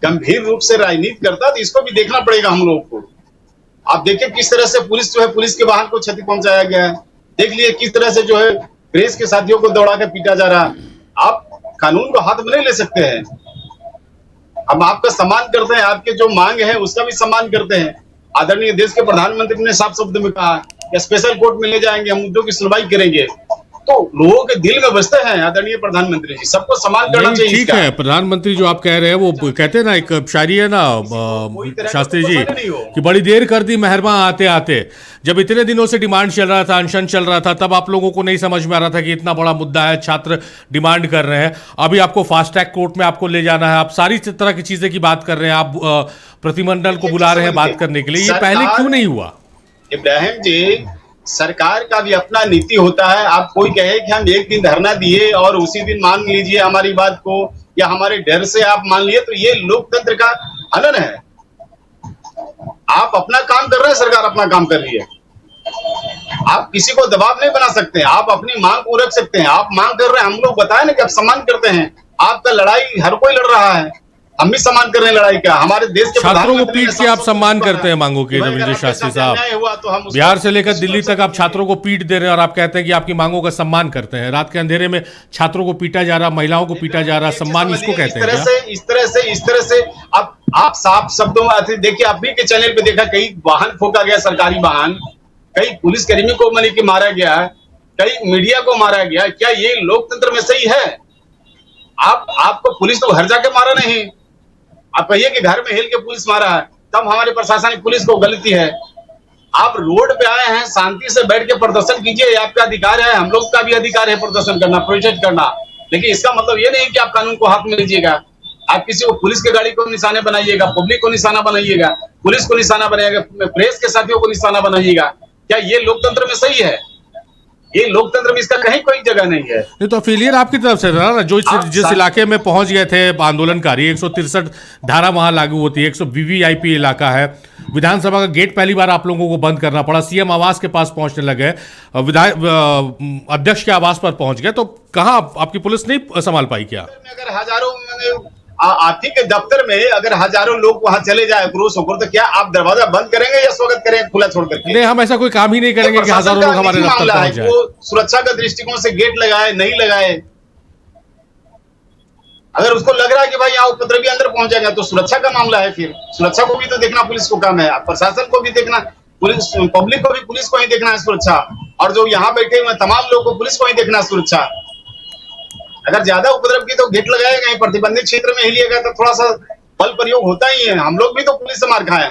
गंभीर रूप से राजनीति करता तो इसको भी देखना पड़ेगा हम लोग को। आप देखिए किस तरह से पुलिस जो है, पुलिस के वाहन को क्षति पहुंचाया गया है। देख लिए किस तरह से जो है प्रेस के साथियों को दौड़ा के पीटा जा रहा। आप कानून को हाथ में नहीं ले सकते हैं। हम आपका सम्मान करते हैं, आपके जो मांग है उसका भी सम्मान करते हैं। आदरणीय देश के प्रधानमंत्री ने साफ शब्द में कहा कि स्पेशल कोर्ट में ले जाएंगे, हम मुद्दों की सुनवाई करेंगे। तो लोगों के दिल में बसते हैं आदरणीय प्रधानमंत्री जी, सबको सम्मान करना चाहिए। ठीक है, प्रधानमंत्री जो आप कह रहे हैं वो कहते हैं ना, एक शायरी है ना शास्त्री जी कि बड़ी देर कर दी मेहरबान आते आते। जब इतने दिनों से डिमांड चल रहा था, अनशन चल रहा था, तब आप लोगों को नहीं समझ में आ रहा था कि इतना बड़ा मुद्दा है, छात्र डिमांड कर रहे हैं। अभी आपको फास्ट ट्रैक कोर्ट में आपको ले जाना है, आप सारी तरह की चीजें की बात कर रहे हैं, आप प्रतिमंडल को बुला रहे हैं बात करने के लिए, ये पहले क्यों नहीं हुआ? इब्राहिम जी, सरकार का भी अपना नीति होता है। आप कोई कहे कि हम एक दिन धरना दिए और उसी दिन मान लीजिए हमारी बात को, या हमारे डर से आप मान लिए, तो ये लोकतंत्र का हनन है। आप अपना काम कर रहे हैं, सरकार अपना काम कर रही है। आप किसी को दबाव नहीं बना सकते, आप अपनी मांग को रख सकते हैं। आप मांग कर रहे हैं, हम लोग बताए ना कि आप सम्मान करते हैं। आपका लड़ाई हर कोई लड़ रहा है, हम भी सम्मान कर रहे हैं लड़ाई का। हमारे देश के छात्रों को पीट के आप सम्मान करते हैं मांगों की, रविंद्र शास्त्री साहब। बिहार से लेकर दिल्ली तक आप छात्रों को पीट दे रहे हैं और आप कहते हैं कि आपकी मांगों का सम्मान करते हैं। रात के अंधेरे में छात्रों को पीटा जा रहा, महिलाओं को पीटा जा रहा, सम्मान इसको कहते हैं? इस तरह से आप साफ शब्दों में देखिए, आप भी के चैनल पे देखा, कई वाहन फूका गया, सरकारी वाहन, कई पुलिसकर्मी को माने कि मारा गया, कई मीडिया को मारा गया। क्या ये लोकतंत्र में सही है? आपको पुलिस तो घर जाके मारा नहीं, आप कहिए कि घर में हिल के पुलिस मारा है, तब हमारे प्रशासनिक पुलिस को गलती है। आप रोड पे आए हैं, शांति से बैठ के प्रदर्शन कीजिए, आपका अधिकार है, हम लोग का भी अधिकार है प्रदर्शन करना, प्रोटेस्ट करना। लेकिन इसका मतलब ये नहीं कि आप कानून को हाथ में लीजिएगा। आप किसी को, पुलिस के गाड़ी को निशाने बनाइएगा, पब्लिक को निशाना बनाइएगा, पुलिस को निशाना बनाइएगा, प्रेस के साथियों को निशाना बनाइएगा। क्या ये लोकतंत्र में सही है? ये लोकतंत्र में इसका कहीं कोई जगह नहीं है। नहीं तो फेलियर आपकी तरफ से था ना, जो जिस इलाके में पहुंच गए थे आंदोलनकारी, 163 धारा वहां लागू होती है, 100 वीवीआईपी इलाका है, विधानसभा का गेट पहली बार आप लोगों को बंद करना पड़ा, सीएम आवास के पास पहुंचने लगे, अध्यक्ष के आवास पर पहुंच गए, तो कहां आपकी पुलिस नहीं संभाल पाई क्या? अगर हजारों आर्थिक के दफ्तर में अगर हजारों लोग वहां चले जाए क्रोश होकर, तो क्या आप दरवाजा बंद करेंगे या स्वागत करेंगे खुला छोड़ करके? नहीं, हम ऐसा कोई काम ही नहीं करेंगे कि हजारों लोग हमारे दफ्तर पहुंच जाए। वो सुरक्षा का दृष्टिकोण से गेट लगाए, नहीं लगाए, अगर उसको लग रहा है कि भाई यहाँ उपद्रवी अंदर पहुंच जाएगा, तो सुरक्षा का मामला है। फिर सुरक्षा को भी तो देखना पुलिस को काम है, प्रशासन को भी देखना, पुलिस पब्लिक को भी पुलिस को ही देखना है सुरक्षा, और जो यहाँ बैठे हुए तमाम लोगों को पुलिस को ही देखना है सुरक्षा। अगर ज्यादा उपद्रव की तो गेट लगाएगा, प्रतिबंधित क्षेत्र में हिलिएगा तो थोड़ा सा बल प्रयोग होता ही है। हम लोग भी तो पुलिस से मार खाए।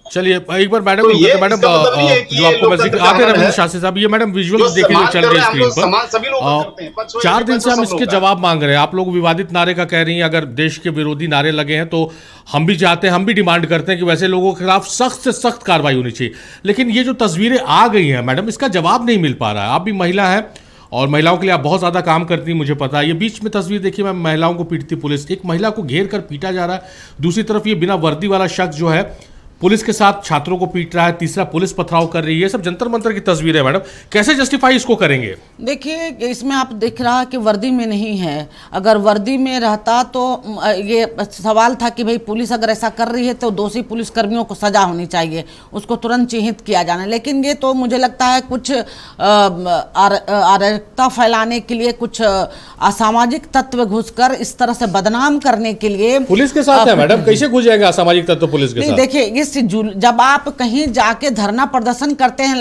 चलिए एक बार मैडम, मैडम जो आपको मैसेज आते रविंद्र शास्त्री साहब, ये मैडम विजुअल्स देखिए जो चल रही है स्क्रीन पर, 4 दिन से हम इसके जवाब मांग रहे हैं। आप लोग विवादित नारे का कह रही हैं, अगर देश के विरोधी नारे लगे हैं तो हम भी चाहते हैं, हम भी डिमांड करते हैं कि वैसे लोगों के खिलाफ सख्त से सख्त कार्रवाई होनी चाहिए। लेकिन ये जो तस्वीरें आ गई हैं मैडम, इसका जवाब नहीं मिल पा रहा है। आप भी महिला हैं और महिलाओं के लिए आप बहुत ज़्यादा काम करती हैं, मुझे पता है। ये बीच में तस्वीर देखिए, मैं महिलाओं को पीटती पुलिस, एक महिला को घेर कर पीटा जा रहा है, दूसरी तरफ ये बिना वर्दी वाला शख्स जो है पुलिस के साथ छात्रों को पीट रहा है, तीसरा पुलिस पथराव कर रही है। सब जंतर मंतर की तस्वीर है मैडम, कैसे जस्टिफाई इसको करेंगे? देखिए, इसमें आप दिख रहा कि वर्दी में नहीं है। अगर वर्दी में रहता तो ये सवाल था कि भाई पुलिस अगर ऐसा कर रही है तो दोषी पुलिसकर्मियों को सजा होनी चाहिए, उसको तुरंत चिन्हित किया जाना। लेकिन ये तो मुझे लगता है कुछ अराजकता फैलाने के लिए, कुछ असामाजिक तत्व घुसकर इस तरह से बदनाम करने के लिए। पुलिस के साथ है मैडम, कैसे घुस जाएगा असामाजिक तत्व पुलिस के साथ? देखिए, जब आप कहीं जाके धरना प्रदर्शन करते हैं,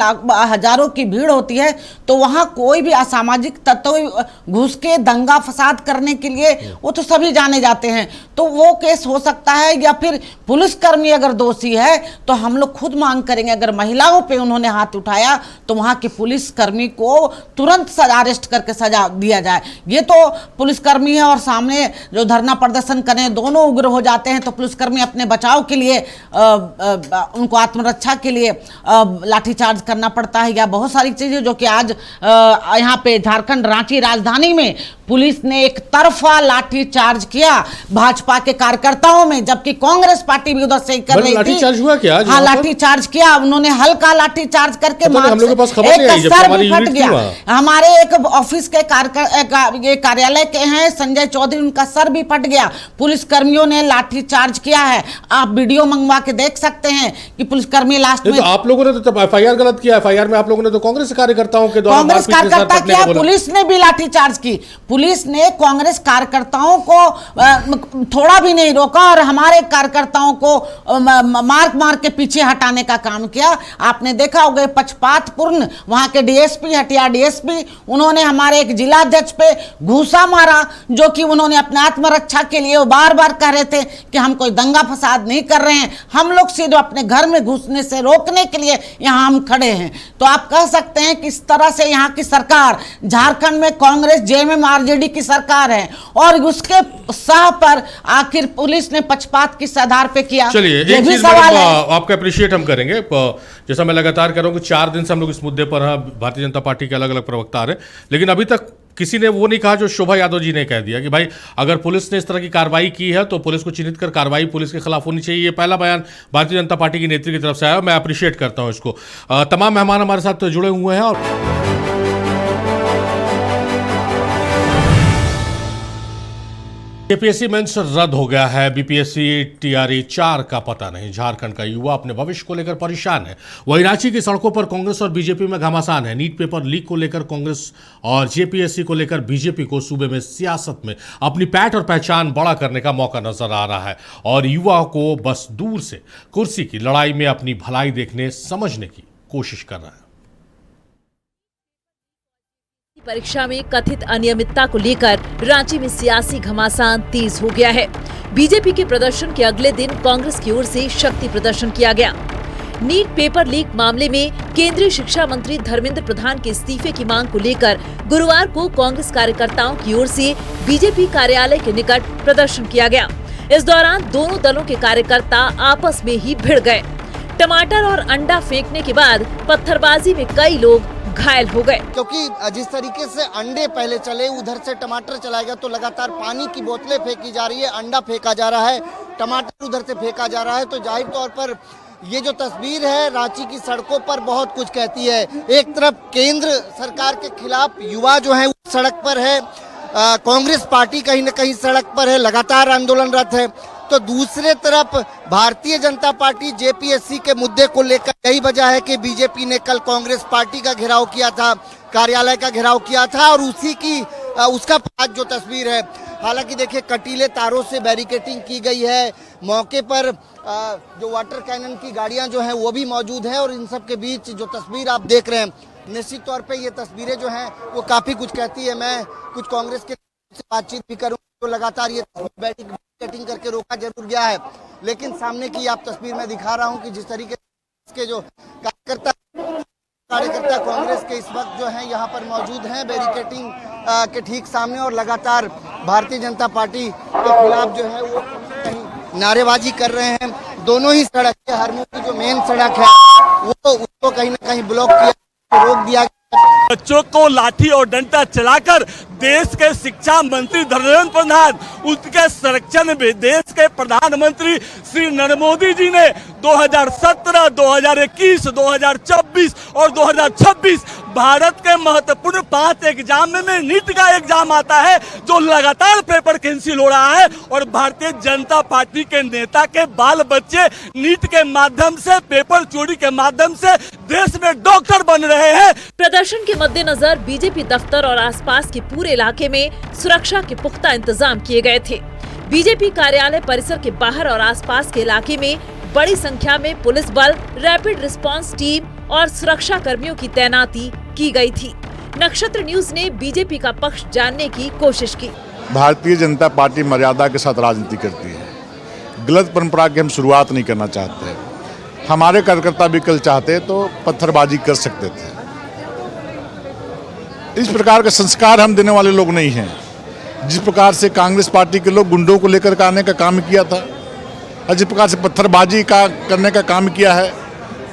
हजारों की भीड़ होती है, तो वहां कोई भी असामाजिक तत्व घुस के दंगा फसाद करने के लिए, वो तो सभी जाने जाते हैं, तो वो केस हो सकता है। या फिर पुलिसकर्मी अगर दोषी है तो हम लोग खुद मांग करेंगे, अगर महिलाओं पे उन्होंने हाथ उठाया तो वहां के पुलिसकर्मी को तुरंत अरेस्ट करके सजा दिया जाए। ये तो पुलिसकर्मी है और सामने जो धरना प्रदर्शन करें, दोनों उग्र हो जाते हैं, तो पुलिसकर्मी अपने बचाव के लिए उनको आत्मरक्षा के लिए लाठीचार्ज करना पड़ता है, या बहुत सारी चीजें जो कि आज यहाँ पे झारखंड रांची राजधानी में पुलिस ने एक तरफा लाठीचार्ज किया भाजपा के कार्यकर्ताओं में, जबकि कांग्रेस पार्टी भी उधर से कर रही थी। लाठीचार्ज हुआ क्या? हाँ, लाठीचार्ज किया उन्होंने, हल्का लाठीचार्ज करके हम लोग के पास खबर नहीं आई, जब सर फट गया। हमारे एक ऑफिस के कार्यालय के हैं संजय चौधरी, उनका सर भी फट गया। पुलिस कर्मियों ने लाठीचार्ज किया है, आप वीडियो मंगवा के देख सकते सकते हैं कि पुलिसकर्मी लास्ट में। तो आप लोगों ने तो एफआईआर गलत किया। एफआईआर में आप लोगों ने तो कांग्रेस कार्यकर्ताओं के द्वारा कांग्रेस कार्यकर्ता किया, पुलिस ने भी लाठीचार्ज की। पुलिस ने कांग्रेस कार्यकर्ताओं को थोड़ा भी नहीं रोका और हमारे कार्यकर्ताओं को मार के पीछे हटाने का काम किया। आपने देखा होगा पक्षपातपूर्ण वहां के डीएसपी, हटिया डीएसपी, उन्होंने हमारे एक जिला अध्यक्ष पे घूसा मारा, जो कि उन्होंने अपने आत्मरक्षा के लिए बार बार कह रहे थे कि हम कोई दंगा फसाद नहीं कर रहे हैं, हम लोग सिर्फ अपने घर में घुसने से रोकने के लिए यहाँ हम खड़े हैं। तो आप कह सकते हैं कि इस तरह से यहाँ की सरकार, झारखंड में कांग्रेस जेएमएम आरजेडी की सरकार है और उसके साह पर आखिर पुलिस ने पक्षपात किस आधार पे किया। चलिए एक चीज आपका अप्रिशिएट हम करेंगे, जैसा मैं लगातार कर रहा हूं कि 4 दिन से हम लोग इस मुद्दे पर भारतीय जनता पार्टी के अलग अलग प्रवक्ता आ रहे, लेकिन अभी तक किसी ने वो नहीं कहा जो शोभा यादव जी ने कह दिया कि भाई अगर पुलिस ने इस तरह की कार्रवाई की है तो पुलिस को चिन्हित कर कार्रवाई पुलिस के खिलाफ होनी चाहिए। ये पहला बयान भारतीय जनता पार्टी की नेत्री की तरफ से आया, मैं अप्रिशिएट करता हूं इसको। तमाम मेहमान हमारे साथ जुड़े हुए हैं और जेपीएससी मेंस रद्द हो गया है, बीपीएससी टीआरई 4 का पता नहीं। झारखंड का युवा अपने भविष्य को लेकर परेशान है। वहीं रांची की सड़कों पर कांग्रेस और बीजेपी में घमासान है। नीट पेपर लीक को लेकर कांग्रेस और जेपीएससी को लेकर बीजेपी को सूबे में सियासत में अपनी पैठ और पहचान बड़ा करने का मौका नजर आ रहा है और युवा को बस दूर से कुर्सी की लड़ाई में अपनी भलाई देखने समझने की कोशिश कर रहा है। परीक्षा में कथित अनियमितता को लेकर रांची में सियासी घमासान तेज हो गया है। बीजेपी के प्रदर्शन के अगले दिन कांग्रेस की ओर से शक्ति प्रदर्शन किया गया। नीट पेपर लीक मामले में केंद्रीय शिक्षा मंत्री धर्मेंद्र प्रधान के इस्तीफे की मांग को लेकर गुरुवार को कांग्रेस कार्यकर्ताओं की ओर से बीजेपी कार्यालय के निकट प्रदर्शन किया गया। इस दौरान दोनों दलों के कार्यकर्ता आपस में ही भिड़ गए। टमाटर और अंडा फेंकने के बाद पत्थरबाजी में कई लोग घायल हो गए, क्योंकि जिस तरीके से अंडे पहले चले, उधर से टमाटर चलाया गया, तो लगातार पानी की बोतलें फेंकी जा रही है, अंडा फेंका जा रहा है, टमाटर उधर से फेंका जा रहा है। तो जाहिर तौर पर ये जो तस्वीर है रांची की सड़कों पर बहुत कुछ कहती है। एक तरफ केंद्र सरकार के खिलाफ युवा जो है सड़क पर है, कांग्रेस पार्टी कहीं न कहीं सड़क पर है, लगातार आंदोलनरत है, तो दूसरे तरफ भारतीय जनता पार्टी जेपीएससी के मुद्दे को लेकर यही वजह है कि बीजेपी ने कल कांग्रेस पार्टी का घेराव किया था, कार्यालय का घेराव किया था और उसी की उसका आज जो तस्वीर है, हालांकि देखिए कटीले तारों से बैरिकेटिंग की गई है, मौके पर जो वाटर कैनन की गाड़ियां जो हैं वो भी मौजूद है और इन सब के बीच जो तस्वीर आप देख रहे हैं, निश्चित तौर पे ये तस्वीरें जो हैं वो काफी कुछ कहती है। मैं कुछ कांग्रेस के से बातचीत भी करूँ तो लगातार ये बैरिकेटिंग करके रोका जरूर गया है, लेकिन सामने की आप तस्वीर में दिखा रहा हूँ कि जिस तरीके के जो कार्यकर्ता कांग्रेस के इस वक्त जो हैं यहाँ पर मौजूद हैं बैरिकेटिंग के ठीक सामने और लगातार भारतीय जनता पार्टी के खिलाफ जो है वो कहीं नारेबाजी कर रहे हैं। दोनों ही सड़क है, हरमू की जो मेन सड़क है वो उसको कहीं ना कहीं ब्लॉक किया, रोक दिया गया। बच्चों को लाठी और डंडा चलाकर देश के शिक्षा मंत्री धर्मेंद्र प्रधान, उनके संरक्षण में देश के प्रधानमंत्री श्री नरेंद्र मोदी जी ने 2017, 2021, 2024 और 2026 भारत के महत्वपूर्ण 5 एग्जाम में नीट का एग्जाम आता है जो लगातार पेपर कैंसिल हो रहा है और भारतीय जनता पार्टी के नेता के बाल बच्चे नीट के माध्यम से, पेपर चोरी के माध्यम से देश में डॉक्टर बन रहे हैं। प्रदर्शन के मद्देनजर बीजेपी दफ्तर और आसपास के पूरे इलाके में सुरक्षा के पुख्ता इंतजाम किए गए थे। बीजेपी कार्यालय परिसर के बाहर और आसपास के इलाके में बड़ी संख्या में पुलिस बल, रैपिड रिस्पांस टीम और सुरक्षा कर्मियों की तैनाती की गई थी। नक्षत्र न्यूज ने बीजेपी का पक्ष जानने की कोशिश की। भारतीय जनता पार्टी मर्यादा के साथ राजनीति करती है, गलत परंपरा की हम शुरुआत नहीं करना चाहते। हमारे कार्यकर्ता भी कल चाहते तो पत्थरबाजी कर सकते थे। इस प्रकार के संस्कार हम देने वाले लोग नहीं हैं। जिस प्रकार से कांग्रेस पार्टी के लोग गुंडों को लेकर आने का काम किया था और जिस प्रकार से पत्थरबाजी का करने का काम किया है,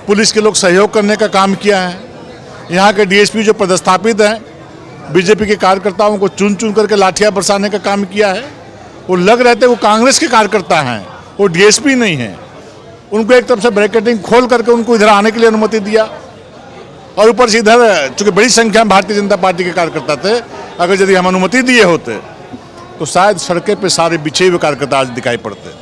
पुलिस के लोग सहयोग करने का काम किया है, यहाँ के डीएसपी जो पदस्थापित हैं बीजेपी के कार्यकर्ताओं को चुन चुन करके लाठियाँ बरसाने का काम किया है, वो लग रहे थे वो कांग्रेस के कार्यकर्ता हैं, वो डीएसपी नहीं हैं। उनको एक तरफ से बैरिकेडिंग खोल करके उनको इधर आने के लिए अनुमति दिया और ऊपर से इधर चूंकि बड़ी संख्या में भारतीय जनता पार्टी के कार्यकर्ता थे, अगर यदि हम अनुमति दिए होते तो शायद सड़कें पे सारे बिछे हुए कार्यकर्ता आज दिखाई पड़ते।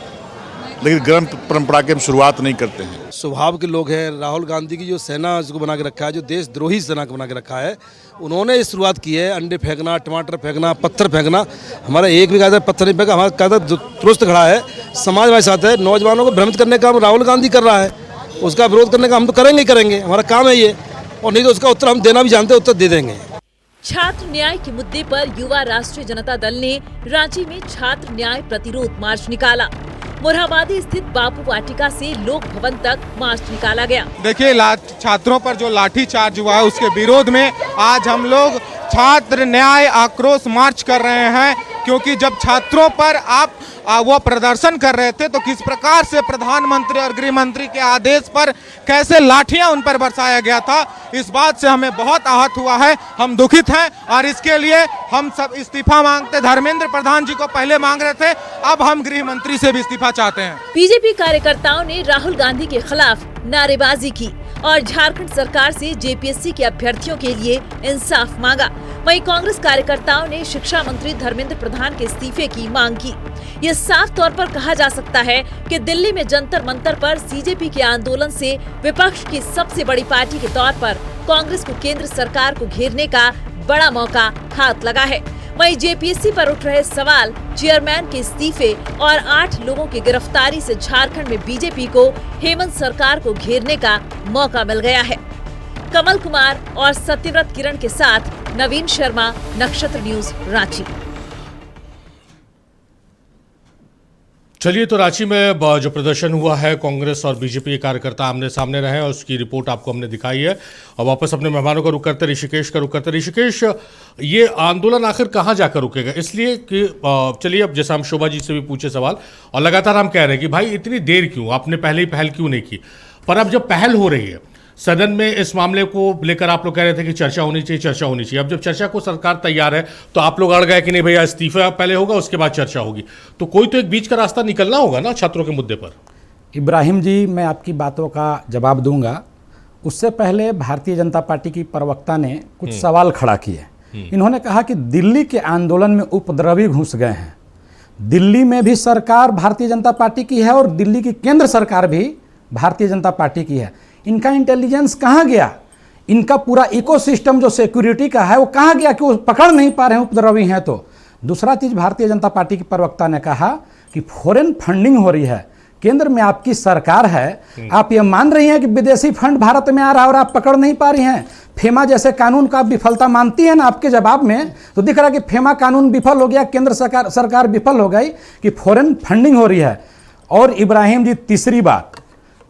लेकिन गर्म परंपरा की हम शुरुआत नहीं करते हैं। स्वभाव के लोग हैं। राहुल गांधी की जो सेना इसको बना के रखा है, जो देशद्रोही सेना को बना के रखा है, उन्होंने इस शुरुआत की है। अंडे फेंकना, टमाटर फेंकना, पत्थर फेंकना। हमारा एक भी कायदा पत्थर नहीं फेंका, हमारा कायदा दुरुस्त खड़ा है। समाज हमारे साथ है। नौजवानों को भ्रमित करने का काम राहुल गांधी कर रहा है, उसका विरोध करने का हम तो करेंगे ही करेंगे, हमारा काम है ये। और नहीं तो उसका उत्तर हम देना भी जानते हैं, उत्तर दे देंगे। छात्र न्याय के मुद्दे पर युवा राष्ट्रीय जनता दल ने रांची में छात्र न्याय प्रतिरोध मार्च निकाला। मोरहाबादी स्थित बापू वाटिका से लोक भवन तक मार्च निकाला गया। देखिए, छात्रों पर जो लाठी चार्ज हुआ है उसके विरोध में आज हम लोग छात्र न्याय आक्रोश मार्च कर रहे हैं, क्योंकि जब छात्रों पर आप वो प्रदर्शन कर रहे थे तो किस प्रकार से प्रधानमंत्री और गृह मंत्री के आदेश पर कैसे लाठियां उन पर बरसाया गया था, इस बात से हमें बहुत आहत हुआ है। हम दुखित हैं और इसके लिए हम सब इस्तीफा मांगते। धर्मेंद्र प्रधान जी को पहले मांग रहे थे, अब हम गृह मंत्री से भी इस्तीफा चाहते हैं। बीजेपी कार्यकर्ताओं ने राहुल गांधी के खिलाफ नारेबाजी की और झारखंड सरकार से जेपीएससी के अभ्यर्थियों के लिए इंसाफ मांगा। वहीं कांग्रेस कार्यकर्ताओं ने शिक्षा मंत्री धर्मेंद्र प्रधान के इस्तीफे की मांग की। ये साफ तौर पर कहा जा सकता है कि दिल्ली में जंतर मंतर पर सीजेपी के आंदोलन से विपक्ष की सबसे बड़ी पार्टी के तौर पर कांग्रेस को केंद्र सरकार को घेरने का बड़ा मौका हाथ लगा है। वहीं जेपीएससी पर उठ रहे सवाल, चेयरमैन के इस्तीफे और 8 लोगों की गिरफ्तारी से झारखंड में बीजेपी को हेमंत सरकार को घेरने का मौका मिल गया है। कमल कुमार और सत्यव्रत किरण के साथ नवीन शर्मा, नक्षत्र न्यूज, रांची। चलिए, तो रांची में जो प्रदर्शन हुआ है, कांग्रेस और बीजेपी के कार्यकर्ता आमने सामने रहे और उसकी रिपोर्ट आपको हमने दिखाई है। और वापस अपने मेहमानों का रुख करते ऋषिकेश का रुख करते। ऋषिकेश, ये आंदोलन आखिर कहाँ जाकर रुकेगा? इसलिए कि चलिए, अब जैसा हम शोभा जी से भी पूछे सवाल और लगातार हम कह रहे हैं कि भाई इतनी देर क्यों, आपने पहले ही पहल क्यों नहीं की? पर अब जब पहल हो रही है सदन में, इस मामले को लेकर आप लोग कह रहे थे कि चर्चा होनी चाहिए, चर्चा होनी चाहिए। अब जब चर्चा को सरकार तैयार है तो आप लोग अड़ गए कि नहीं भैया इस्तीफा पहले होगा उसके बाद चर्चा होगी। तो कोई तो एक बीच का रास्ता निकलना होगा ना छात्रों के मुद्दे पर। इब्राहिम जी, मैं आपकी बातों का जवाब दूंगा। उससे पहले भारतीय जनता पार्टी की प्रवक्ता ने कुछ सवाल खड़ा किए। इन्होंने कहा कि दिल्ली के आंदोलन में उपद्रवी घुस गए हैं। दिल्ली में भी सरकार भारतीय जनता पार्टी की है और दिल्ली की केंद्र सरकार भी भारतीय जनता पार्टी की है। इनका इंटेलिजेंस कहाँ गया? इनका पूरा इकोसिस्टम जो सिक्योरिटी का है वो कहाँ गया कि वो पकड़ नहीं पा रहे हैं उपद्रवी हैं? तो दूसरा चीज़, भारतीय जनता पार्टी के प्रवक्ता ने कहा कि फॉरेन फंडिंग हो रही है, केंद्र में आपकी सरकार है, आप ये मान रही हैं कि विदेशी फंड भारत में आ रहा है और आप पकड़ नहीं पा रही हैं। फेमा जैसे कानून का विफलता मानती है ना आपके जवाब में, तो दिख रहा है कि फेमा कानून विफल हो गया, केंद्र सरकार विफल हो गई कि फॉरेन फंडिंग हो रही है। और इब्राहिम जी, तीसरी बात,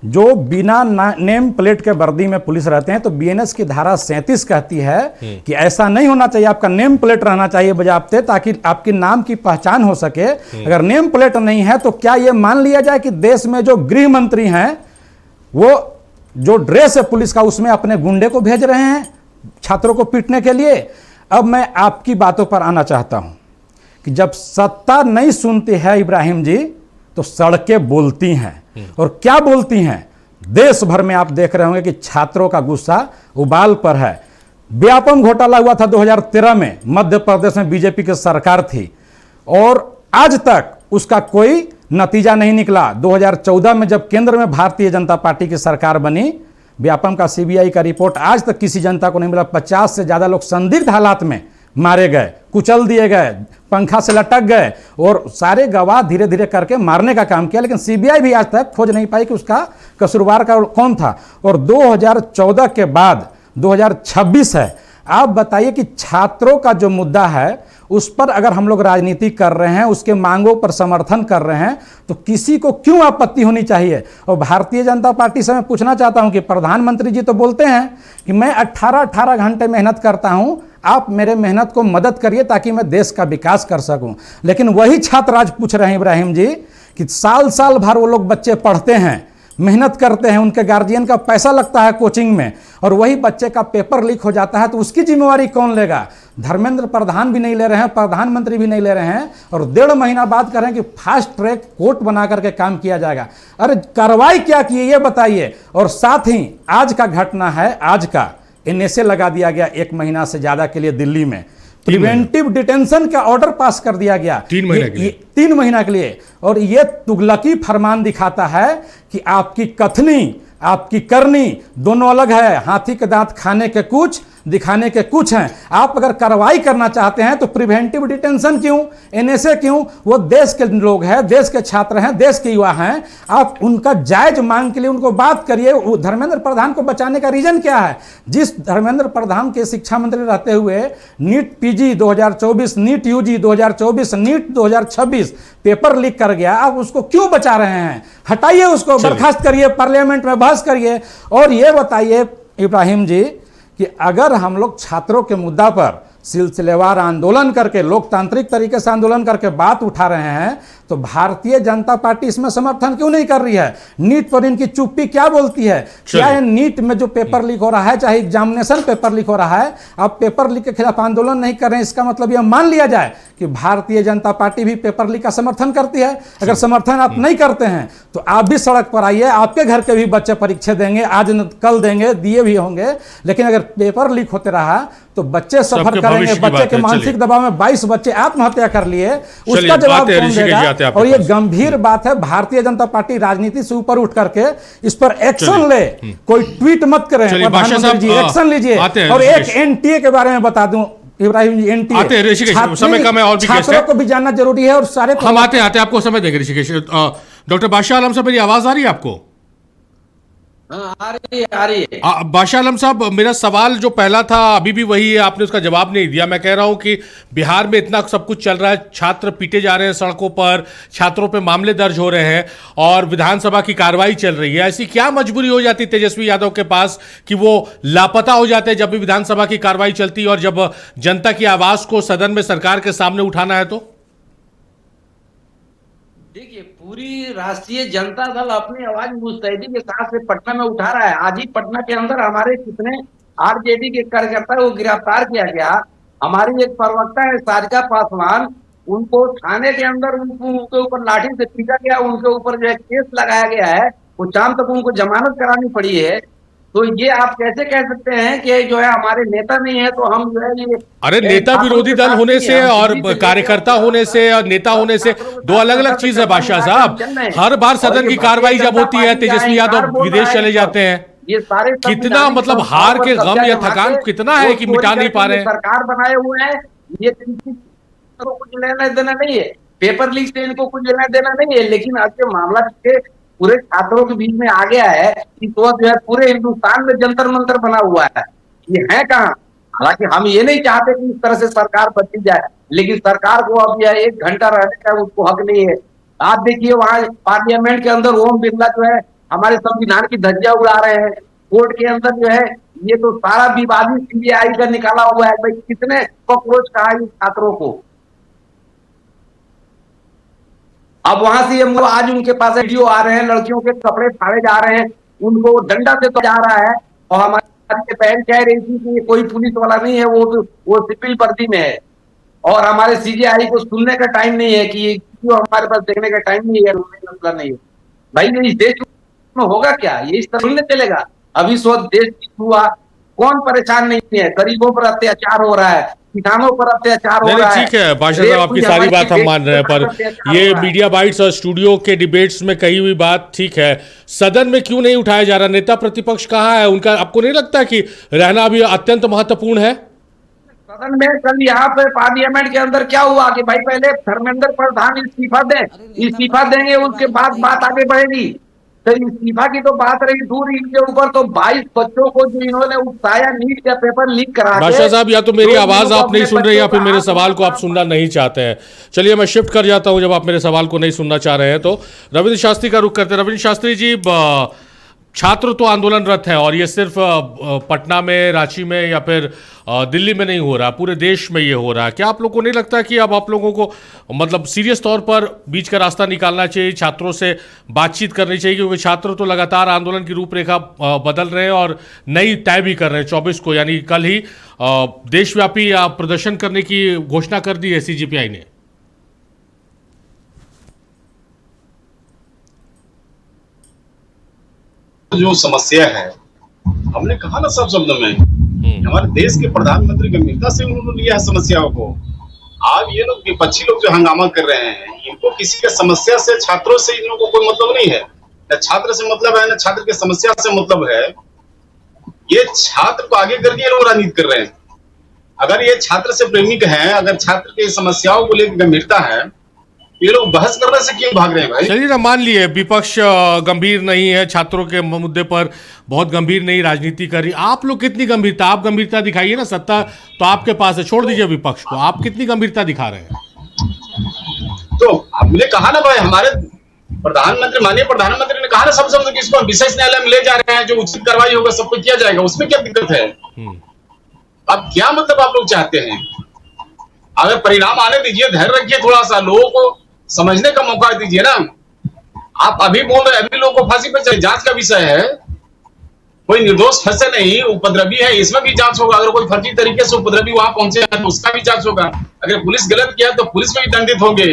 जो बिना नेम प्लेट के वर्दी में पुलिस रहते हैं, तो बीएनएस की धारा 37 कहती है कि ऐसा नहीं होना चाहिए, आपका नेम प्लेट रहना चाहिए बजाबते, ताकि आपके नाम की पहचान हो सके। अगर नेम प्लेट नहीं है तो क्या यह मान लिया जाए कि देश में जो गृह मंत्री हैं वो जो ड्रेस है पुलिस का उसमें अपने गुंडे को भेज रहे हैं छात्रों को पीटने के लिए? अब मैं आपकी बातों पर आना चाहता हूं कि जब सत्ता नहीं सुनती है इब्राहिम जी, तो सड़कें बोलती हैं। और क्या बोलती हैं? देश भर में आप देख रहे होंगे कि छात्रों का गुस्सा उबाल पर है। व्यापम घोटाला हुआ था 2013 में, मध्य प्रदेश में बीजेपी की सरकार थी और आज तक उसका कोई नतीजा नहीं निकला। 2014 में जब केंद्र में भारतीय जनता पार्टी की सरकार बनी, व्यापम का सीबीआई का रिपोर्ट आज तक किसी जनता को नहीं मिला। 50 से ज्यादा लोग संदिग्ध हालात में मारे गए, कुचल दिए गए, पंखा से लटक गए और सारे गवाह धीरे धीरे करके मारने का काम किया, लेकिन सीबीआई भी आज तक खोज नहीं पाई कि उसका कसूरवार का कौन था। और 2014 के बाद 2026 है। आप बताइए कि छात्रों का जो मुद्दा है उस पर अगर हम लोग राजनीति कर रहे हैं, उसके मांगों पर समर्थन कर रहे हैं, तो किसी को क्यों आपत्ति होनी चाहिए? और भारतीय जनता पार्टी से मैं पूछना चाहता हूं कि प्रधानमंत्री जी तो बोलते हैं कि मैं 18 घंटे मेहनत करता हूं, आप मेरे मेहनत को मदद करिए ताकि मैं देश का विकास कर सकूं। लेकिन वही छात्र आज पूछ रहे हैं इब्राहिम जी कि साल साल भर वो लोग बच्चे पढ़ते हैं, मेहनत करते हैं, उनके गार्जियन का पैसा लगता है कोचिंग में, और वही बच्चे का पेपर लीक हो जाता है, तो उसकी जिम्मेवारी कौन लेगा? धर्मेंद्र प्रधान भी नहीं ले रहे हैं, प्रधानमंत्री भी नहीं ले रहे हैं, और 1.5 महीना बाद कह रहे हैं कि फास्ट ट्रैक कोर्ट बना करके काम किया जाएगा। अरे कार्रवाई क्या की है ये बताइए। और साथ ही आज का घटना है, आज का एनएसए लगा दिया गया 1 महीना से ज़्यादा के लिए दिल्ली में। प्रिवेंटिव डिटेंशन का ऑर्डर पास कर दिया गया 3 महीने के लिए। 3 महीना के लिए। और ये तुगलकी फरमान दिखाता है कि आपकी कथनी आपकी करनी दोनों अलग है। हाथी के दांत खाने के कुछ, दिखाने के कुछ हैं। आप अगर कार्रवाई करना चाहते हैं तो प्रिवेंटिव डिटेंशन क्यों, एनएसए क्यों? वो देश के लोग हैं, देश के छात्र हैं, देश के युवा हैं। आप उनका जायज मांग के लिए उनको बात करिए। धर्मेंद्र प्रधान को बचाने का रीजन क्या है? जिस धर्मेंद्र प्रधान के शिक्षा मंत्री रहते हुए NEET PG 2024, NEET UG 2024, NEET 2026 paper leak कर गया, आप उसको क्यों बचा रहे हैं? हटाइए उसको, बर्खास्त करिए, पार्लियामेंट में बहस करिए। और ये बताइए इब्राहिम जी कि अगर हम लोग छात्रों के मुद्दा पर सिलसिलेवार आंदोलन करके, लोकतांत्रिक तरीके से आंदोलन करके बात उठा रहे हैं, तो भारतीय जनता पार्टी इसमें समर्थन क्यों नहीं कर रही है? नीट पर इनकी चुप्पी क्या बोलती है? क्या है नीट में जो पेपर लीक हो रहा है, चाहे एग्जामिनेशन पेपर लीक हो रहा है, आप पेपर लीक के खिलाफ आंदोलन नहीं कर रहे हैं, इसका मतलब यह मान लिया जाए कि भारतीय जनता पार्टी भी पेपर लीक का समर्थन करती है? अगर समर्थन आप नहीं करते हैं तो आप भी सड़क पर आइए, आपके घर के भी बच्चे परीक्षा देंगे, आज कल देंगे, दिए भी होंगे। लेकिन अगर पेपर लीक होते रहा तो बच्चे सफर करेंगे। बच्चे के मानसिक दबाव में 22 बच्चे आत्महत्या कर लिए, उसका जवाब कौन देगा? और ये गंभीर बात है। भारतीय जनता पार्टी राजनीति से ऊपर उठ करके इस पर एक्शन ले। कोई ट्वीट मत करें, प्रधानमंत्री जी एक्शन लीजिए। और एक एनटीए के बारे में बता दूं इब्राहिम जी, एनटीए समय कम है और भी छात्रों को भी जानना जरूरी है। और सारे हम आते आपको समय देंगे ऋषिकेश। डॉक्टर बादशाह आलम साहब, मेरी आवाज आ रही है आपको? आ रही है। बादशाह आलम साहब, मेरा सवाल जो पहला था अभी भी वही है, आपने उसका जवाब नहीं दिया। मैं कह रहा हूं कि बिहार में इतना सब कुछ चल रहा है, छात्र पीटे जा रहे हैं सड़कों पर, छात्रों पे मामले दर्ज हो रहे हैं और विधानसभा की कार्रवाई चल रही है। ऐसी क्या मजबूरी हो जाती तेजस्वी यादव के पास कि वो लापता हो जाते हैं जब भी विधानसभा की कार्रवाई चलती है और जब जनता की आवाज को सदन में सरकार के सामने उठाना है? तो देखिए, पूरी राष्ट्रीय जनता दल अपनी आवाज मुस्तैदी के साथ से पटना में उठा रहा है। आज ही पटना के अंदर हमारे कितने आरजेडी के कार्यकर्ता को गिरफ्तार किया गया। हमारी एक प्रवक्ता है सारिका पासवान, उनको थाने के अंदर उनके ऊपर लाठी से पीटा गया, उनके ऊपर जो है केस लगाया गया है, वो शाम तक उनको जमानत करानी पड़ी है। तो ये आप कैसे कह सकते हैं कि जो है हमारे नेता नहीं है तो हम जो है ये, अरे नेता विरोधी दल होने से और कार्यकर्ता होने से और नेता होने से दो अलग अलग चीज है बादशाह साहब। हर बार सदन की कार्रवाई जब होती है तेजस्वी यादव विदेश चले जाते हैं। ये सारे कितना मतलब हार के गम या थकान कितना है कि मिटा नहीं पा रहे हैं? सरकार बनाए हुए हैं, ये कुछ लेना देना नहीं है, पेपर लीक से इनको कुछ लेना देना नहीं है। लेकिन आज के मामला के पूरे छात्रों के बीच में आ गया है कि तो जो है पूरे हिंदुस्तान में जंतर मंतर बना हुआ है। ये है कहाँ? हालांकि हम ये नहीं चाहते कि इस तरह से सरकार बदली जाए, लेकिन सरकार को अब यह 1 घंटा रहने का उसको हक नहीं है। आप देखिए वहां पार्लियामेंट के अंदर ओम बिरला जो है हमारे संविधान की धज्जियां उड़ा रहे हैं। कोर्ट के अंदर जो है ये तो सारा विवादित सीबीआई का निकाला हुआ है। भाई कितने कॉकरोच कहा है छात्रों को। अब वहां से ये आज उनके पास वीडियो आ रहे हैं, लड़कियों के कपड़े फाड़े जा रहे हैं, उनको डंडा से तो जा रहा है। और हमारी बहन कह रही थी कि ये कोई पुलिस वाला नहीं है, वो सिविल वर्दी में है। और हमारे सीजेआई को सुनने का टाइम नहीं है कि ये क्यों हमारे पास देखने का टाइम नहीं है, मसला नहीं है। भाई ये इस देश में होगा क्या? ये इस तरह नहीं चलेगा। अभी सो देश हुआ, कौन परेशान नहीं है? गरीबों पर अत्याचार हो रहा है, किसानों पर अत्याचार हो रहा है। ठीक है बादशाह साहब, आपकी सारी बात हम मान रहे हैं, पर ये मीडिया बाइट्स और स्टूडियो के डिबेट्स में कही हुई बात ठीक है, सदन में क्यों नहीं उठाया जा रहा? नेता प्रतिपक्ष कहाँ है उनका? आपको नहीं लगता कि रहना भी अत्यंत महत्वपूर्ण है? सदन में कल यहाँ पे पार्लियामेंट के अंदर क्या हुआ कि भाई पहले धर्मेंद्र प्रधान इस्तीफा दें, इस्तीफा देंगे उसके बाद बात आगे बढ़ेगी। तो इस्तीफा की तो बात रही दूर, इनके ऊपर तो 22 बच्चों को जो इन्होंने उकसाया नीट का पेपर लीक करा के। बादशाह साहब, या तो मेरी आवाज आप नहीं सुन रहे या फिर मेरे सवाल को आप सुनना नहीं चाहते हैं। चलिए मैं शिफ्ट कर जाता हूं जब आप मेरे सवाल को नहीं सुनना चाह रहे हैं। तो रविंद्र शास्त्री का रुख करते हैं। रविंद्र शास्त्री जी, छात्र तो आंदोलनरत है और ये सिर्फ पटना में, रांची में या फिर दिल्ली में नहीं हो रहा, पूरे देश में ये हो रहा है। क्या आप लोगों को नहीं लगता कि अब आप लोगों को मतलब सीरियस तौर पर बीच का रास्ता निकालना चाहिए, छात्रों से बातचीत करनी चाहिए? क्योंकि छात्र तो लगातार आंदोलन की रूपरेखा बदल रहे हैं और नई तय भी कर रहे हैं। 24 को यानी कल ही देशव्यापी प्रदर्शन करने की घोषणा कर दी है CGPI ने। जो समस्या है, हमने कहा ना सब शब्दों में हमारे देश के प्रधानमंत्री गंभीरता से उन्होंने लिया है समस्याओं को। अब ये लोग विपक्षी लोग जो हंगामा कर रहे हैं, इनको किसी के समस्या से, छात्रों से इन लोगों को कोई मतलब नहीं है। न छात्र से मतलब है, न छात्र की समस्या से मतलब है। ये छात्र को आगे करके ये लोग राजनीति कर रहे हैं। अगर ये छात्र से प्रेमिक हैं, अगर छात्र की समस्याओं को लेकर गंभीरता है, ये लोग बहस करने से क्यों भाग रहे हैं भाई? चलिए ना, मान लिए विपक्ष गंभीर नहीं है, छात्रों के मुद्दे पर बहुत गंभीर नहीं राजनीति कर रही, आप लोग कितनी गंभीरता, आप गंभीरता दिखाइए ना। सत्ता तो आपके पास है, छोड़ दीजिए विपक्ष को, आप कितनी गंभीरता दिखा रहे हैं? तो हमने कहा ना भाई, हमारे प्रधानमंत्री, माननीय प्रधानमंत्री ने कहा ना सब कि इसको हम विशेष न्यायालय में ले जा रहे हैं, जो उचित कार्रवाई होगा सब कुछ किया जाएगा, उसमें क्या दिक्कत है? अब क्या मतलब आप लोग चाहते हैं? अगर परिणाम आने दीजिए, धैर्य रखिए, थोड़ा सा लोगों को समझने का मौका दीजिए ना। आप अभी बोल रहे, अभी लोगों को फांसी पे चले, जांच का विषय है, कोई निर्दोष फंसे नहीं, उपद्रवी है, इसमें भी जांच होगा। अगर कोई फर्जी तरीके से उपद्रवी वहां पहुंचे हैं तो उसका भी जांच होगा। अगर पुलिस गलत किया तो पुलिस में भी दंडित होंगे।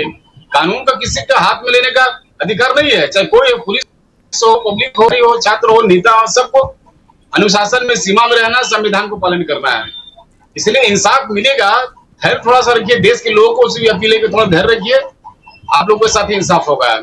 कानून का किसी का हाथ में लेने का अधिकार नहीं है, चाहे कोई पुलिस हो, पब्लिक हो, रही हो, छात्र हो, नेता हो, सबको अनुशासन में, सीमा में रहना, संविधान को पालन करना है। इसलिए इंसाफ मिलेगा। धैर्य थोड़ा सा रखिए, देश के लोगों को उसी अपील है कि थोड़ा धैर्य रखिए, आप लोगों के साथ ही इंसाफ होगा।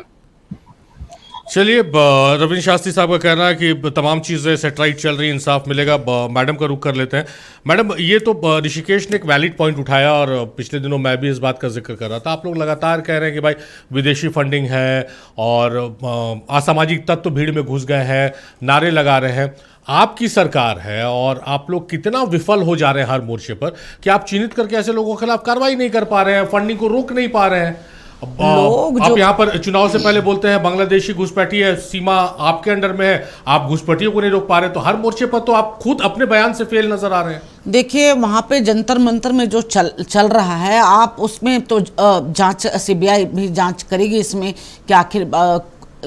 चलिए, रविंद्र शास्त्री साहब का कहना है कि तमाम चीज़ें सेटराइट चल रही, इंसाफ मिलेगा। मैडम का रुख कर लेते हैं। मैडम, ये तो ऋषिकेश ने एक वैलिड पॉइंट उठाया और पिछले दिनों मैं भी इस बात का जिक्र कर रहा था। आप लोग लगातार कह रहे हैं कि भाई विदेशी फंडिंग है और असामाजिक तत्व भीड़ में घुस गए हैं, नारे लगा रहे हैं। आपकी सरकार है और आप लोग कितना विफल हो जा रहे हैं हर मोर्चे पर कि आप चिन्हित करके ऐसे लोगों के खिलाफ कार्रवाई नहीं कर पा रहे हैं, फंडिंग को रोक नहीं पा रहे हैं। आप यहाँ पर चुनाव से पहले बोलते हैं बांग्लादेशी घुसपैठी है, सीमा आपके अंडर में है, आप घुसपैठियों को नहीं रोक पा रहे, तो हर मोर्चे पर तो आप खुद अपने बयान से फेल नजर आ रहे हैं। देखिए, वहाँ पे जंतर मंतर में जो चल रहा है, आप उसमें तो जांच, सीबीआई भी जांच करेगी इसमें कि आखिर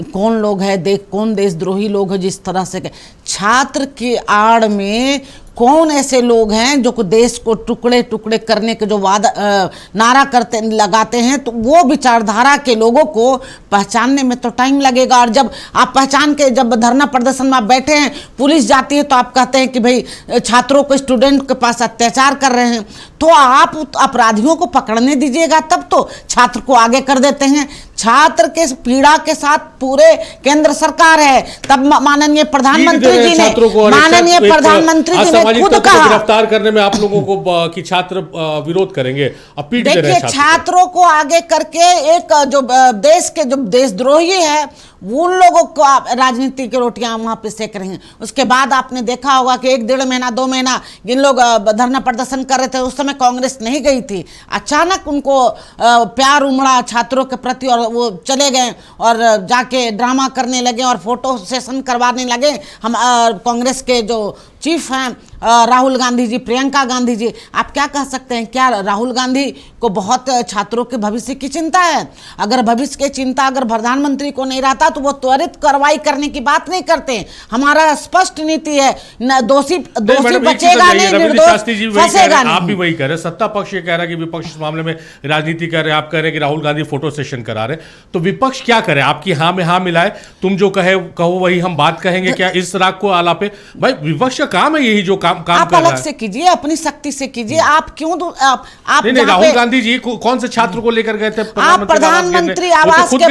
कौन लोग है, कौन देशद्रोही लोग हैं। जिस तरह से छात्र की आड़ में कौन ऐसे लोग हैं जो देश को टुकड़े टुकड़े करने के जो नारा लगाते हैं, तो वो विचारधारा के लोगों को पहचानने में तो टाइम लगेगा। और जब आप पहचान के, जब धरना प्रदर्शन में आप बैठे हैं, पुलिस जाती है तो आप कहते हैं कि भाई छात्रों को, स्टूडेंट के पास अत्याचार कर रहे हैं, तो आप अपराधियों को पकड़ने दीजिएगा, तब तो छात्र को आगे कर देते हैं। छात्र के पीड़ा के साथ पूरे केंद्र सरकार है। तब माननीय प्रधानमंत्री जी ने खुद कहा, गिरफ्तार करने में आप लोगों को कि छात्र विरोध करेंगे, अब पीट दे रहे हैं छात्रों को आगे करके। एक जो देश के जो देशद्रोही है, उन लोगों को आप राजनीति की रोटियां वहां पे सेक रहे हैं। उसके बाद आपने देखा होगा कि 1-1.5 महीना 2 महीना जिन लोग धरना प्रदर्शन कर रहे थे, उस समय कांग्रेस नहीं गई थी। अचानक उनको प्यार उमड़ा छात्रों के प्रति और वो चले गए और जाके ड्रामा करने लगे और फोटो सेशन करवाने लगे। हम कांग्रेस के जो चीफ हैं राहुल गांधी जी, प्रियंका गांधी जी, आप क्या कह सकते हैं? क्या राहुल गांधी को बहुत छात्रों के भविष्य की चिंता है? अगर भविष्य की चिंता अगर प्रधानमंत्री को नहीं रहता तो वो त्वरित कार्रवाई करने की बात नहीं करते। हमारा स्पष्ट नीति है, दोषी बचेगा नहीं, निर्दोष फंसेगा नहीं। आप भी वही कह रहे हैं, सत्ता पक्ष ये कह रहा है कि विपक्ष इस मामले में राजनीति कर रहे हैं, आप कह रहे हैं कि राहुल गांधी फोटो सेशन करा रहे हैं, तो विपक्ष क्या करे? आपकी हाँ में हाँ मिलाए, तुम जो कहो वही हम बात कहेंगे क्या इस राग को आला पे? भाई विपक्ष का काम है यही जो काम आप अलग से कीजिए, अपनी शक्ति से कीजिए। आप क्यों आप नहीं, राहुल गांधी जी कौन से छात्र को लेकर गए थे? आप प्रधानमंत्री आवास के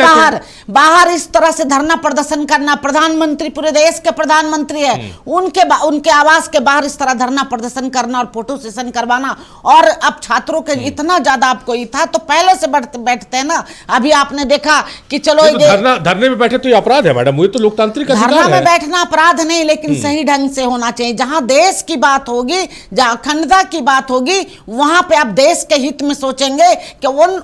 बाहर इस तरह से धरना प्रदर्शन करना, प्रधानमंत्री पूरे देश के प्रधानमंत्री है, उनके आवास के बाहर इस तरह धरना प्रदर्शन करना और फोटो सेशन करवाना। और अब छात्रों के इतना ज्यादा आपको ही था तो पहले से बैठते हैं ना। अभी आपने देखा कि चलो धरने में बैठे तो ये अपराध है मैडम, ये तो लोकतांत्रिक अधिकार है। धरना में बैठना अपराध नहीं, लेकिन सही ढंग से होना चाहिए। जहां देश की बात होगी, जहां अखंडता की बात होगी, वहां पे आप देश के हित में सोचेंगे कि उन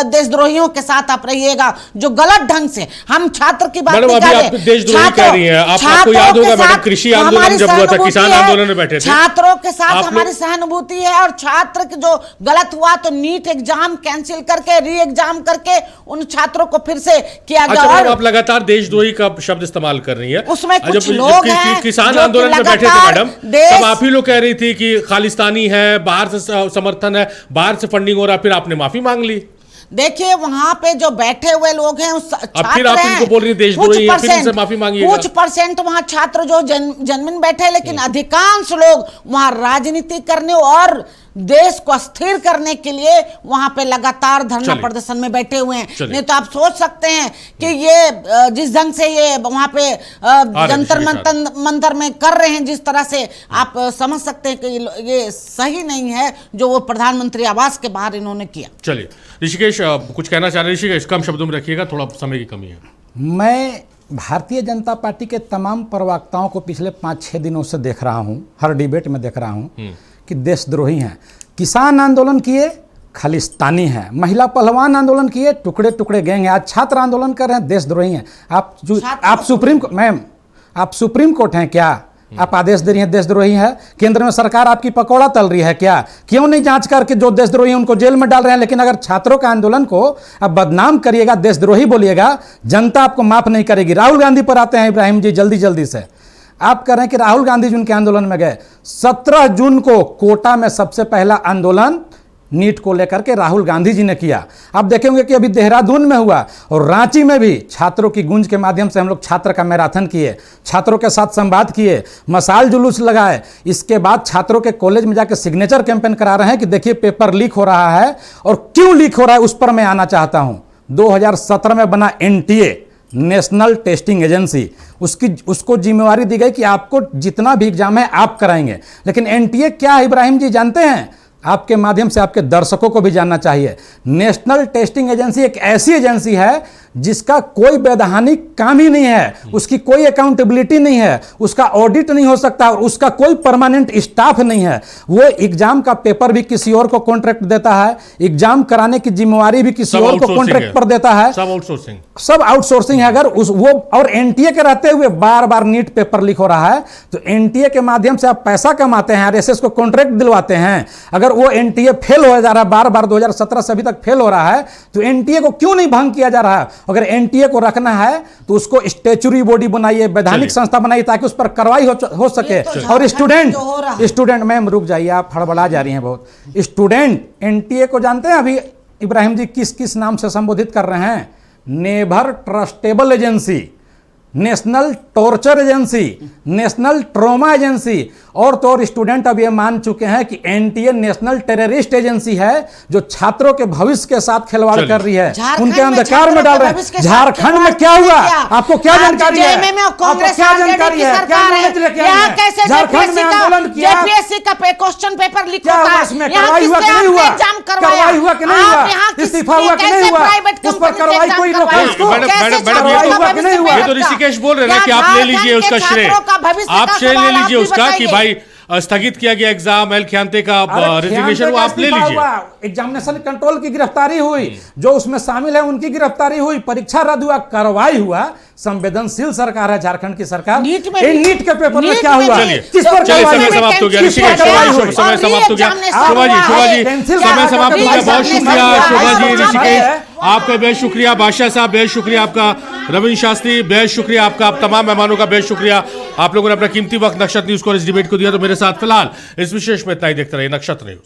देशद्रोहियों के साथ आप रहिएगा जो गलत ढंग से। हम छात्र की बात नहीं कर रहे, देशद्रोही कह रही हैं। आपको याद होगा मैडम, कृषि आंदोलन जब हुआ था, किसान आंदोलन में बैठे थे, छात्रों के साथ हमारी सहानुभूति है। और छात्र के जो गलत हुआ तो नीट एग्जाम कैंसिल करके, री एग्जाम करके उन छात्रों को फिर से किया गया। और आप लगातार देशद्रोही का शब्द इस्तेमाल कर रही है। उसमें कुछ लोग हैं किसान आंदोलन में बैठे थे मैडम, तब आप ही लोग कह रही थी कि खालिस्तानी है, बाहर से समर्थन है, बाहर से फंडिंग हो रहा है, फिर आपने माफी मांग ली। देखिए वहां पे जो बैठे हुए लोग हैं उस अब फिर आप इनको बोल रही है देशद्रोही है, फिर इनसे माफी मांगिएगा। कुछ परसेंट वहां छात्र जो जनमिन बैठे हैं, लेकिन अधिकांश लोग वहां राजनीति करने और देश को अस्थिर करने के लिए वहां पे लगातार धरना प्रदर्शन में बैठे हुए हैं। नहीं तो आप सोच सकते हैं कि ये जिस ढंग से ये वहां पे जंतर मंतर में कर रहे हैं, जिस तरह से आप समझ सकते हैं कि ये सही नहीं है जो वो प्रधानमंत्री आवास के बाहर इन्होंने किया। चलिए ऋषिकेश कुछ कहना चाह रहे ऋषिकेश, कम शब्दों में रखिएगा, थोड़ा समय की कमी है। मैं भारतीय जनता पार्टी के तमाम प्रवक्ताओं को पिछले 5-6 दिनों से देख रहा हूं, हर डिबेट में देख रहा हूं कि देशद्रोही हैं। किसान आंदोलन किए, खालिस्तानी हैं। महिला पहलवान आंदोलन किए, टुकड़े टुकड़े गैंग हैं। आज छात्र आंदोलन कर रहे हैं, देशद्रोही हैं। आप सुप्रीम कोर्ट हैं क्या? आप आदेश दे रही हैं देशद्रोही है? केंद्र में सरकार आपकी पकौड़ा तल रही है क्या? क्यों नहीं जांच करके जो देशद्रोही हैं उनको जेल में डाल रहे हैं? लेकिन अगर छात्रों के आंदोलन को आप बदनाम करिएगा, देशद्रोही बोलिएगा, जनता आपको माफ नहीं करेगी। राहुल गांधी पर आते हैं इब्राहिम जी, जल्दी से आप कह रहे हैं कि राहुल गांधी जी उनके आंदोलन में गए। 17 जून को कोटा में सबसे पहला आंदोलन नीट को लेकर के राहुल गांधी जी ने किया। आप देखेंगे कि अभी देहरादून में हुआ और रांची में भी छात्रों की गूंज के माध्यम से हम लोग छात्र का मैराथन किए, छात्रों के साथ संवाद किए, मसाल जुलूस लगाए। इसके बाद छात्रों के कॉलेज में जाकर सिग्नेचर कैंपेन करा रहे हैं कि देखिए पेपर लीक हो रहा है, और क्यों लीक हो रहा है उस पर मैं आना चाहता हूं। 2017 में बना NTA, नेशनल टेस्टिंग एजेंसी, उसको जिम्मेवारी दी गई कि आपको जितना भी एग्जाम है आप कराएंगे। लेकिन NTA क्या है इब्राहिम जी जानते हैं? आपके माध्यम से आपके दर्शकों को भी जानना चाहिए। नेशनल टेस्टिंग एजेंसी एक ऐसी एजेंसी है जिसका कोई वैधानिक काम ही नहीं है, उसकी कोई अकाउंटेबिलिटी नहीं है, उसका ऑडिट नहीं हो सकता और उसका कोई परमानेंट स्टाफ नहीं है। वो एग्जाम का पेपर भी किसी और को कॉन्ट्रैक्ट देता है, एग्जाम कराने की जिम्मेवारी भी किसी और को कॉन्ट्रैक्ट पर देता है। सब आउटसोर्सिंग है। अगर वो और NTA के रहते हुए बार बार नीट पेपर लीक हो रहा है तो NTA के माध्यम से आप पैसा कमाते हैं, RSS को कॉन्ट्रैक्ट दिलवाते हैं। अगर वो NTA फेल हो जा रहा है, बार बार 2017 से अभी तक फेल हो रहा है, तो NTA को क्यों नहीं भंग किया जा रहा है? अगर NTA को रखना है तो उसको स्टैच्यूटरी बॉडी बनाइए, वैधानिक संस्था बनाइए, ताकि उस पर कार्रवाई हो सके। और स्टूडेंट मैम रुक जाइए, आप हड़बड़ा जा रही हैं बहुत। स्टूडेंट NTA को जानते हैं अभी इब्राहिम जी किस किस नाम से संबोधित कर रहे हैं? Never trustable agency, national torture agency, national trauma agency. और तो और स्टूडेंट अब ये मान चुके हैं कि NTA नेशनल टेररिस्ट एजेंसी है जो छात्रों के भविष्य के साथ खिलवाड़ कर रही है, उनके अंधकार में डाल रहे हैं। झारखंड में क्या हुआ आपको क्या जानकारी है? क्या जानकारी है? झारखंड में आंदोलन किया, क्वेश्चन पेपर लीक होता है, उसमें कार्रवाई हुआ कि नहीं हुआ? कार्रवाई हुआ कि नहीं हुआ? इस्तीफा हुआ कि नहीं हुआ? उस पर कार्रवाई कोई रोका उसको? कार्रवाई हुआ कि नहीं हुआ? तो ऋषिकेश बोल रहे हैं कि आप ले लीजिए उसका श्रेय, आप श्रेय ले लीजिए उसका कि भाई स्थगित किया गया एग्जाम एलख्यांते का रेजिग्नेशन, वो आप ले लीजिए। एग्जामिनेशन कंट्रोल की गिरफ्तारी हुई, जो उसमें शामिल है उनकी गिरफ्तारी हुई, परीक्षा रद्द हुआ, कार्रवाई हुआ। संवेदनशील सरकार है झारखंड की सरकार। नीट के पेपर में क्या हुआ? किस पर समय समाप्त हो गया ऋषिकेश, समय समाप्त हो गया। शोभा जी समय समाप्त हो गया। बहुत शुक्रिया शोभा जी, ऋषिकेश आपका बेहद शुक्रिया, बादशाह साहब बेहद शुक्रिया आपका, रविंद्र शास्त्री बेहद शुक्रिया आपका, आप तमाम मेहमानों का बेहद शुक्रिया। आप लोगों ने अपना कीमती वक्त नक्षत्र न्यूज को इस डिबेट को दिया। तो मेरे साथ फिलहाल इस विशेष में इतना ही। देखते रहिए नक्षत्र न्यूज।